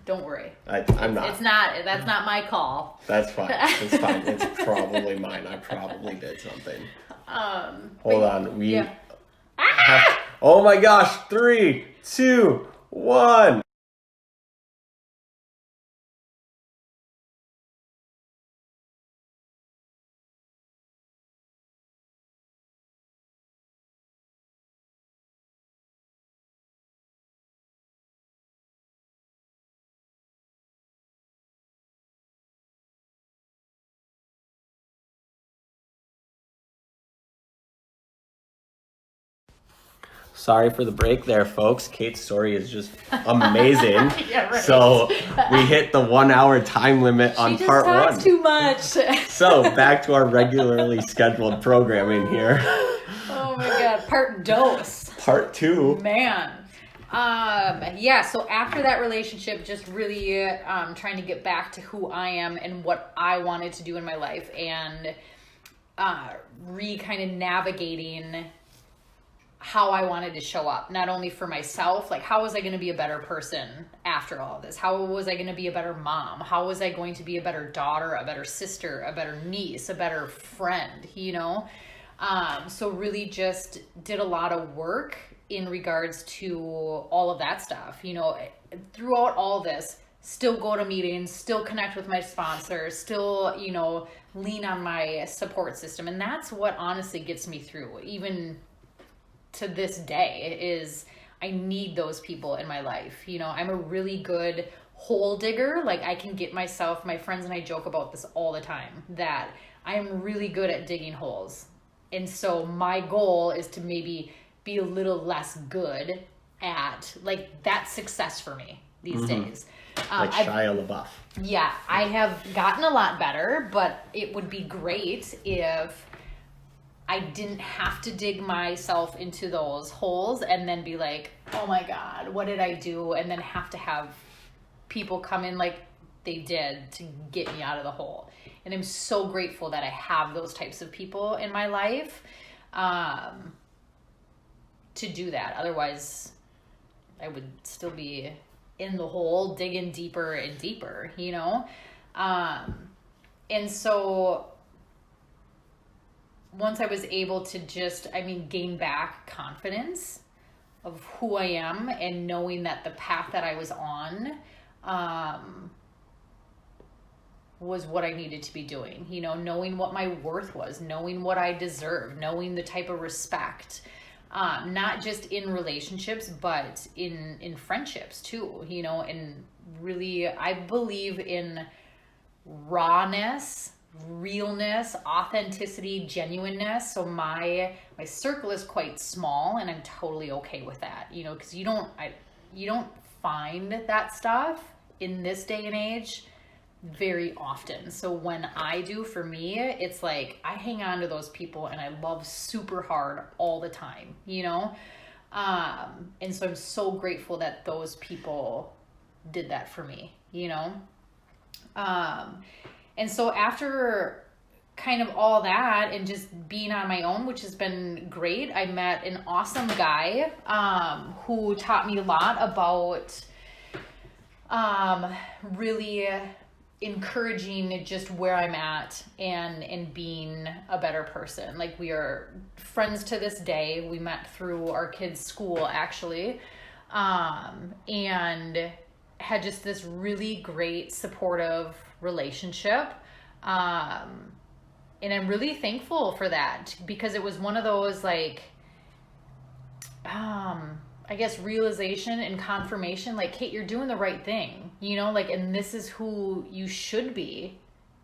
S2: don't worry.
S1: I'm not.
S2: It's not. That's not my call.
S1: That's fine. It's fine. It's probably mine. I probably did something. Hold on.
S2: Yeah.
S1: Oh my gosh. 3, 2, 1. Sorry for the break there, folks. Kate's story is just amazing.
S2: Yeah, right.
S1: So we hit the 1 hour time limit on part
S2: She just
S1: one.
S2: talks too much.
S1: So back to our regularly scheduled programming here.
S2: Oh my God, part dos.
S1: Part 2.
S2: Man. Yeah, so after that relationship, just really trying to get back to who I am and what I wanted to do in my life, and kind of navigating how I wanted to show up, not only for myself, like how was I going to be a better person after all of this? How was I going to be a better mom? How was I going to be a better daughter, a better sister, a better niece, a better friend, you know? So really just did a lot of work in regards to all of that stuff, you know, throughout all this, still go to meetings, still connect with my sponsors, still, you know, lean on my support system. And that's what honestly gets me through, even to this day, is I need those people in my life. You know, I'm a really good hole digger. Like I can get myself, my friends and I joke about this all the time, that I'm really good at digging holes. And so my goal is to maybe be a little less good at, like, that's success for me these days.
S1: Like Shia LaBeouf.
S2: Yeah, I have gotten a lot better, but it would be great if I didn't have to dig myself into those holes and then be like, oh my God, what did I do? And then have to have people come in like they did to get me out of the hole. And I'm so grateful that I have those types of people in my life to do that. Otherwise, I would still be in the hole, digging deeper and deeper, you know? And so once I was able to just, gain back confidence of who I am and knowing that the path that I was on was what I needed to be doing, you know, knowing what my worth was, knowing what I deserved, knowing the type of respect, not just in relationships, but in friendships too, you know, and really, I believe in rawness, realness, authenticity, genuineness. So my circle is quite small, and I'm totally okay with that, you know, because you don't find that stuff in this day and age very often. So when I do, for me, it's like I hang on to those people and I love super hard all the time, you know? And so I'm so grateful that those people did that for me, you know? And so after kind of all that and just being on my own, which has been great, I met an awesome guy who taught me a lot about really encouraging just where I'm at and being a better person. Like, we are friends to this day. We met through our kids' school, actually, and had just this really great supportive relationship. And I'm really thankful for that, because it was one of those, like, I guess realization and confirmation, like, Kate, you're doing the right thing, you know, like, and this is who you should be.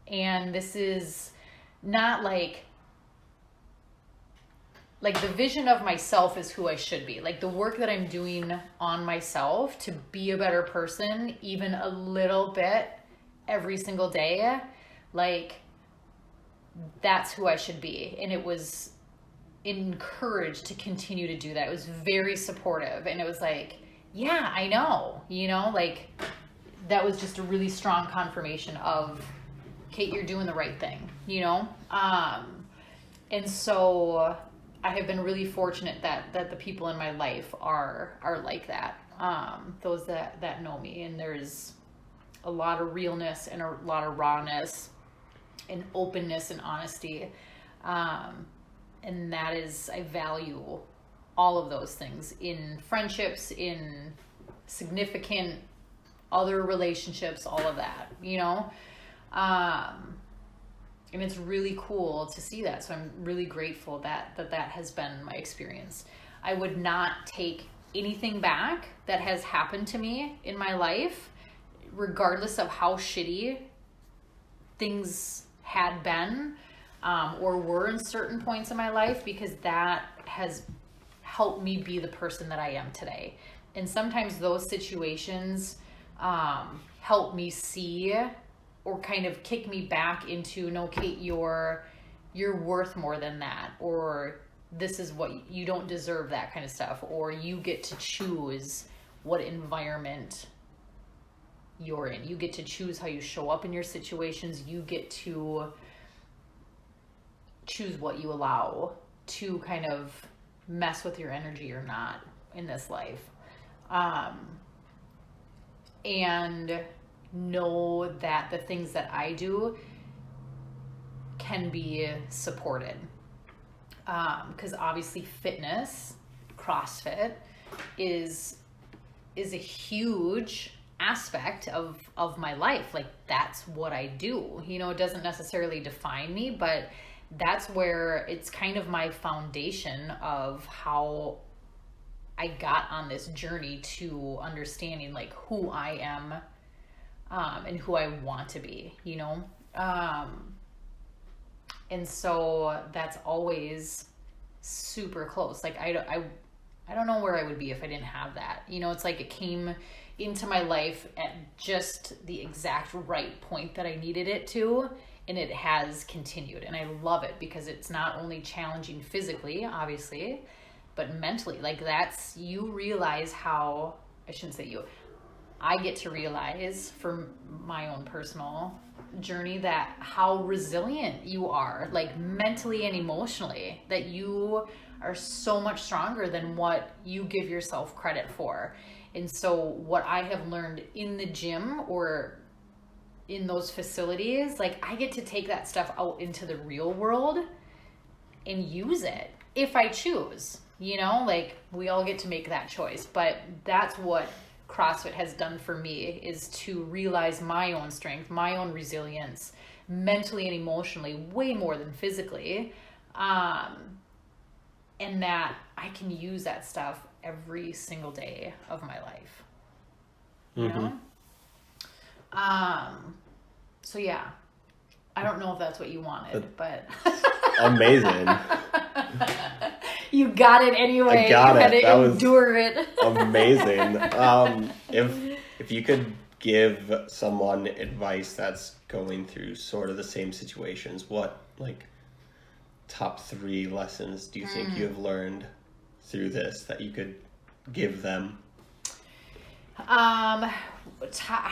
S2: And this is not like the vision of myself is who I should be. Like, the work that I'm doing on myself to be a better person, even a little bit every single day, like, that's who I should be. And it was encouraged to continue to do that. It was very supportive, and it was like, yeah, I know, you know, like, that was just a really strong confirmation of, Kate, you're doing the right thing, you know? And so I have been really fortunate that the people in my life are like that. Those that know me, and there's a lot of realness and a lot of rawness and openness and honesty. And that is, I value all of those things in friendships, in significant other relationships, all of that, you know? And it's really cool to see that. So I'm really grateful that has been my experience. I would not take anything back that has happened to me in my life, regardless of how shitty things had been or were in certain points in my life, because that has helped me be the person that I am today. And sometimes those situations help me see or kind of kick me back into, no, Kate, you're worth more than that, or this is what you don't deserve, that kind of stuff, or you get to choose what environment you're in. You get to choose how you show up in your situations. You get to choose what you allow to kind of mess with your energy or not in this life. And know that the things that I do can be supported. Because obviously fitness, CrossFit, is a huge aspect of my life. Like, that's what I do. You know, it doesn't necessarily define me, but that's where it's kind of my foundation of how I got on this journey to understanding like who I am and who I want to be, you know? And so that's always super close. Like, I don't know where I would be if I didn't have that. You know, it's like it came into my life at just the exact right point that I needed it to, and it has continued. And I love it because it's not only challenging physically, obviously, but mentally. Like, that's, you realize how, I shouldn't say you, I get to realize for my own personal journey that how resilient you are, like mentally and emotionally, that you are so much stronger than what you give yourself credit for. And so what I have learned in the gym or in those facilities, like, I get to take that stuff out into the real world and use it if I choose, you know, like, we all get to make that choice. But that's what CrossFit has done for me, is to realize my own strength, my own resilience, mentally and emotionally, way more than physically. And that I can use that stuff every single day of my life. You know? So yeah, I don't know if that's what you wanted, but
S1: amazing.
S2: You got it anyway.
S1: I got
S2: you had
S1: it.
S2: to
S1: that
S2: endure
S1: was
S2: it.
S1: amazing. If you could give someone advice that's going through sort of the same situations, what, like, top 3 lessons do you think you have learned through this that you could give them?
S2: I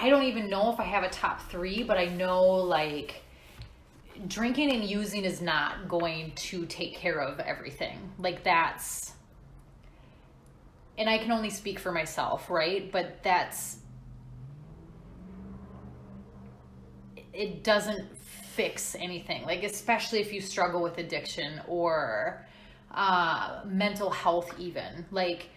S2: don't even know if I have a top 3, but I know, like, drinking and using is not going to take care of everything. Like, that's, and I can only speak for myself, right? But it doesn't fix anything. Like, especially if you struggle with addiction or mental health even. Like,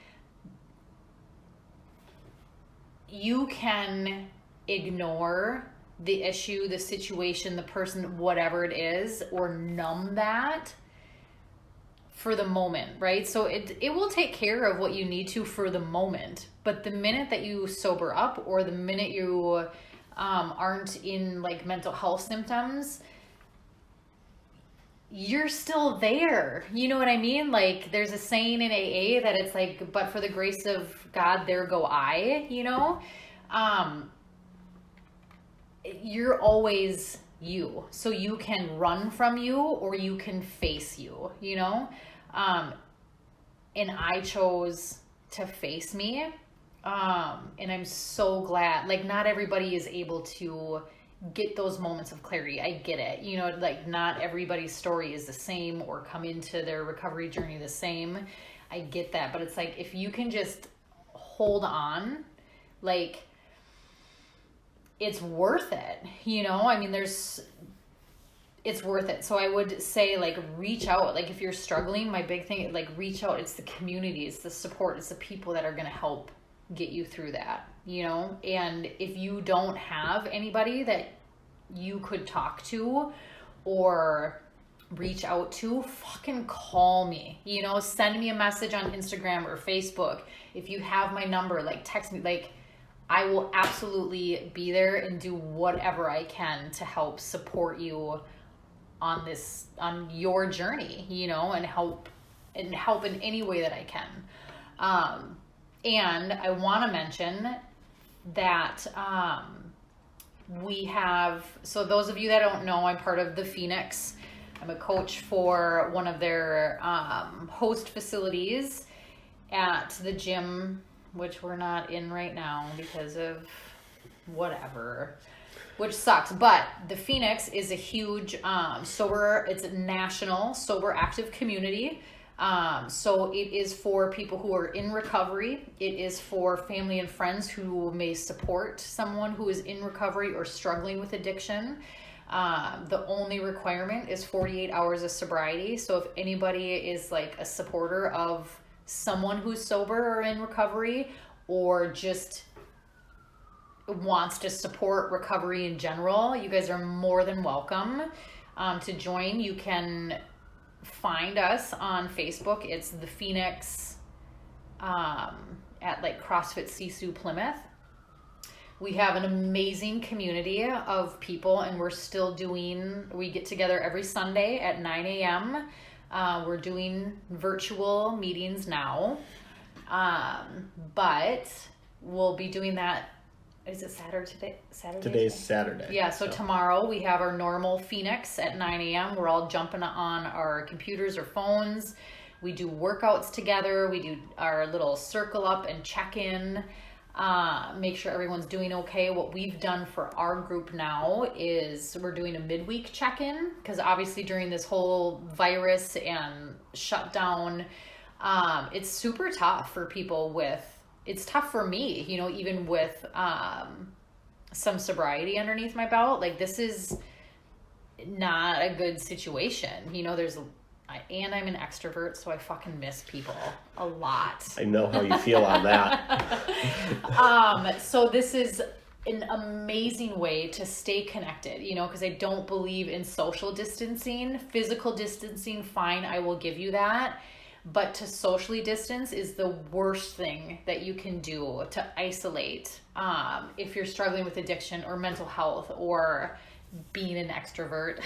S2: you can ignore the issue, the situation, the person, whatever it is, or numb that for the moment, right? So it will take care of what you need to for the moment. But the minute that you sober up, or the minute you aren't in like mental health symptoms, you're still there. You know what I mean? Like, there's a saying in AA that it's like, but for the grace of God, there go I, you know? You're always you. So you can run from you or you can face you, you know? And I chose to face me. And I'm so glad, like, not everybody is able to get those moments of clarity. I get it. You know, like not everybody's story is the same or come into their recovery journey the same. I get that. But it's like, if you can just hold on, like, it's worth it. You know, I mean, it's worth it. So I would say, like, reach out. Like, if you're struggling, my big thing, like, reach out. It's the community, it's the support, it's the people that are going to help get you through that, you know? And if you don't have anybody that you could talk to or reach out to, fucking call me, you know? Send me a message on Instagram or Facebook. If you have my number, like, text me. Like, I will absolutely be there and do whatever I can to help support you on your journey, you know, and help in any way that I can. And I want to mention that we have, so those of you that don't know, I'm part of the Phoenix. I'm a coach for one of their host facilities at the gym, which we're not in right now because of whatever, which sucks. But the Phoenix is a huge it's a national sober active community. So it is for people who are in recovery. It is for family and friends who may support someone who is in recovery or struggling with addiction. The only requirement is 48 hours of sobriety. So if anybody is like a supporter of someone who's sober or in recovery, or just wants to support recovery in general, you guys are more than welcome to join. You can find us on Facebook. It's the Phoenix at like CrossFit Sisu Plymouth. We have an amazing community of people, and we get together every Sunday at 9 a.m. We're doing virtual meetings now, but we'll be doing that. Is it Saturday?
S1: Today's Saturday.
S2: Yeah, so tomorrow we have our normal Phoenix at 9 a.m. We're all jumping on our computers or phones. We do workouts together. We do our little circle up and check in, make sure everyone's doing okay. What we've done for our group now is we're doing a midweek check-in, because obviously during this whole virus and shutdown, it's super tough for people it's tough for me, you know, even with some sobriety underneath my belt. Like, this is not a good situation. You know, and I'm an extrovert, so I fucking miss people a lot.
S1: I know how you feel on that.
S2: So this is an amazing way to stay connected, you know, because I don't believe in social distancing. Physical distancing, fine, I will give you that. But to socially distance is the worst thing that you can do to isolate if you're struggling with addiction or mental health or being an extrovert.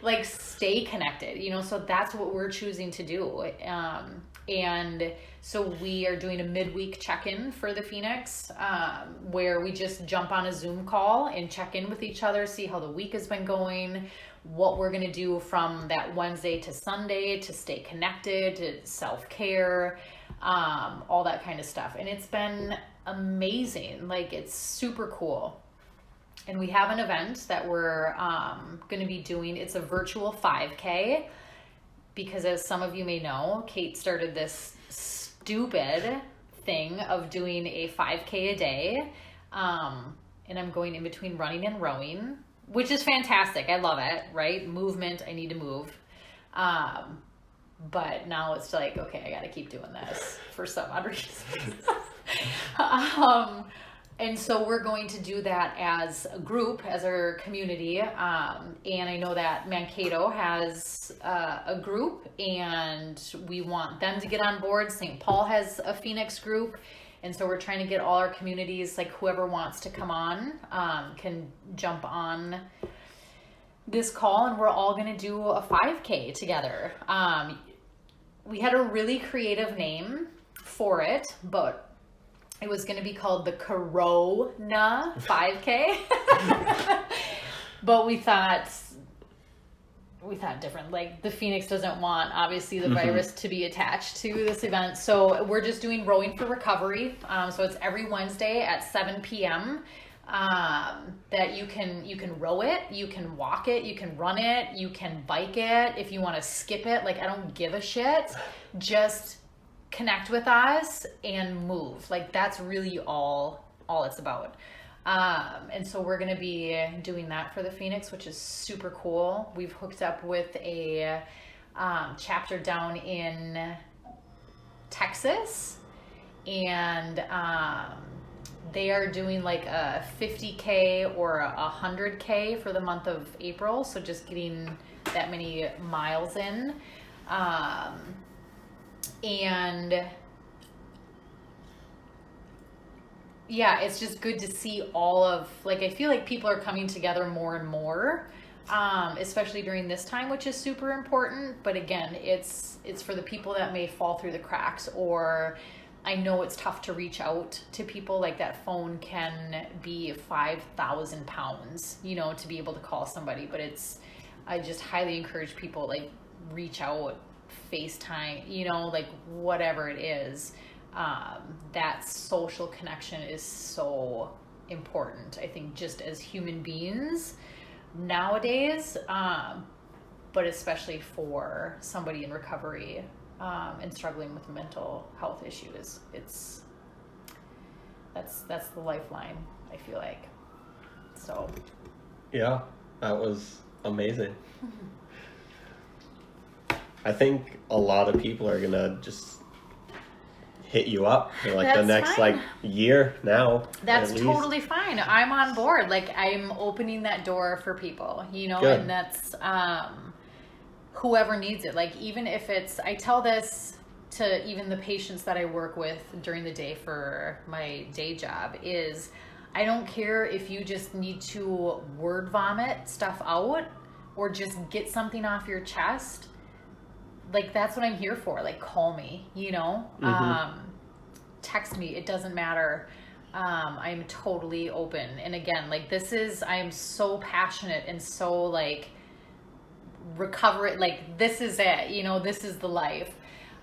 S2: Like, stay connected, you know. So that's what we're choosing to do. And so we are doing a midweek check-in for the Phoenix, where we just jump on a Zoom call and check in with each other, see how the week has been going, what we're going to do from that Wednesday to Sunday to stay connected, to self-care, all that kind of stuff. And it's been amazing. Like, it's super cool. And we have an event that we're going to be doing. It's a virtual 5K, because as some of you may know, Kate started this stupid thing of doing a 5K a day. And I'm going in between running and rowing, which is fantastic. I love it, right? Movement, I need to move. But now it's like, okay, I got to keep doing this for some odd reason. And so we're going to do that as a group, as our community. And I know that Mankato has a group, and we want them to get on board. St. Paul has a Phoenix group. And so we're trying to get all our communities, like whoever wants to come on, can jump on this call, and we're all going to do a 5K together. We had a really creative name for it, but it was going to be called the Corona 5K. But we thought different. Like, the Phoenix doesn't want, obviously, the virus to be attached to this event. So we're just doing Rowing for Recovery. So it's every Wednesday at 7 p.m. that you can row it, you can walk it, you can run it, you can bike it. If you want to skip it, like, I don't give a shit. Just connect with us and move. Like, that's really all it's about. And so we're going to be doing that for the Phoenix, which is super cool. We've hooked up with a chapter down in Texas, and they are doing like a 50K or a 100K for the month of April. So just getting that many miles in. And yeah, it's just good to see all of, like, I feel like people are coming together more and more, especially during this time, which is super important. But again, it's for the people that may fall through the cracks, or I know it's tough to reach out to people. Like, that phone can be 5,000 pounds, you know, to be able to call somebody. But I just highly encourage people, like, reach out, FaceTime, you know, like, whatever it is. That social connection is so important, I think, just as human beings nowadays, but especially for somebody in recovery and struggling with mental health issues. That's the lifeline, I feel like. So
S1: Yeah, that was amazing. I think a lot of people are gonna just hit you up for like the next
S2: fine.
S1: like year now.
S2: That's totally fine. I'm on board. Like, I'm opening that door for people, you know.
S1: Good.
S2: And that's whoever needs it. Like, even if it's, I tell this to even the patients that I work with during the day for my day job, is I don't care if you just need to word vomit stuff out or just get something off your chest. Like, that's what I'm here for. Like, call me, you know, text me. It doesn't matter. I'm totally open. And again, like, I am so passionate and so, like, like, this is it, you know, this is the life,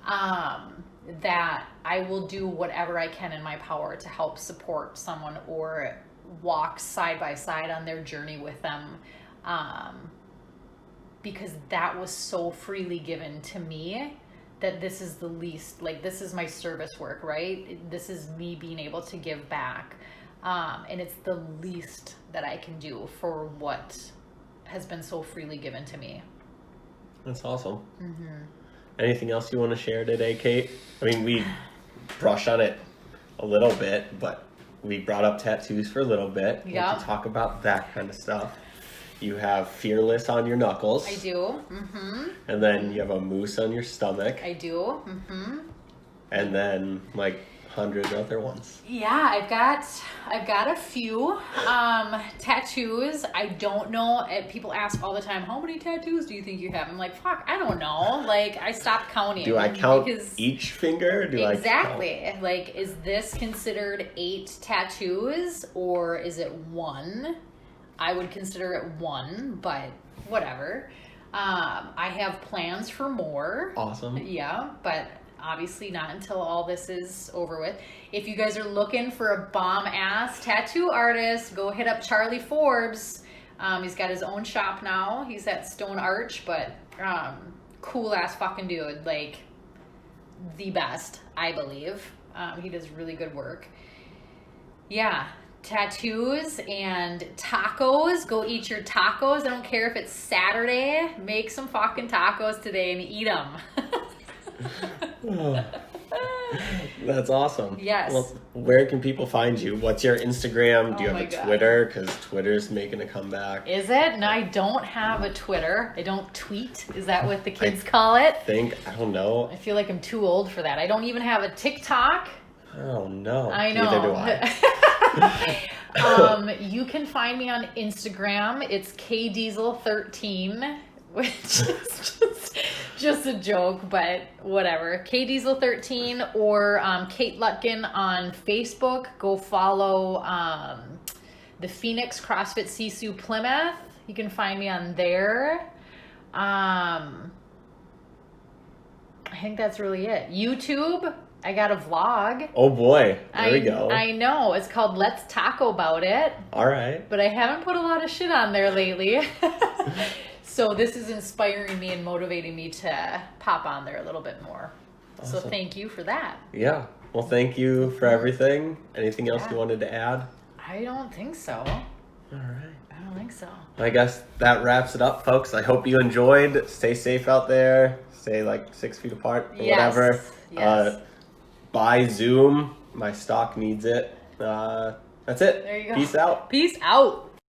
S2: that I will do whatever I can in my power to help support someone or walk side by side on their journey with them. Because that was so freely given to me that this is the least, like, this is my service work, right? This is me being able to give back. And it's the least that I can do for what has been so freely given to me.
S1: That's awesome. Anything else you want to share today, Kate? I mean, we brushed on it a little bit, but we brought up tattoos for a little bit.
S2: Yeah.
S1: To talk about that kind of stuff. You have Fearless on your knuckles.
S2: I do.
S1: And then you have a moose on your stomach.
S2: I do.
S1: And then like 100 other ones.
S2: Yeah, I've got a few tattoos. I don't know. People ask all the time, how many tattoos do you think you have? I'm like, fuck, I don't know. Like, I stopped counting.
S1: Do I count each finger?
S2: Exactly. Like, is this considered 8 tattoos or is it 1? I would consider it 1, but whatever. I have plans for more.
S1: Awesome.
S2: Yeah, but obviously not until all this is over with. If you guys are looking for a bomb-ass tattoo artist, go hit up Charlie Forbes. He's got his own shop now. He's at Stone Arch, but cool-ass fucking dude. Like, the best, I believe. He does really good work. Yeah. Tattoos and tacos. Go eat your tacos. I don't care if it's Saturday. Make some fucking tacos today and eat them.
S1: That's awesome.
S2: Yes.
S1: Well, where can people find you? What's your Instagram? Do you have a Twitter? Because Twitter's making a comeback.
S2: Is it? No, I don't have a Twitter. I don't tweet. Is that what the kids call it?
S1: I don't know.
S2: I feel like I'm too old for that. I don't even have a TikTok.
S1: Oh, no.
S2: I know.
S1: Neither do I.
S2: You can find me on Instagram. It's kdiesel13, which is just a joke, but whatever. kdiesel13 or Kate Lutgen on Facebook. Go follow the Phoenix CrossFit Sisu Plymouth. You can find me on there. I think that's really it. YouTube. I got a vlog.
S1: Oh boy, there we go.
S2: I know. It's called Let's Talk About It.
S1: All right.
S2: But I haven't put a lot of shit on there lately. So this is inspiring me and motivating me to pop on there a little bit more.
S1: Awesome.
S2: So thank you for that.
S1: Yeah. Well, thank you for everything. Anything else you wanted to add?
S2: I don't think so.
S1: All right.
S2: I don't think so.
S1: I guess that wraps it up, folks. I hope you enjoyed. Stay safe out there. Stay like 6 feet apart or whatever.
S2: Yes.
S1: Buy Zoom. My stock needs it. That's it.
S2: There you go.
S1: Peace out.
S2: Peace out.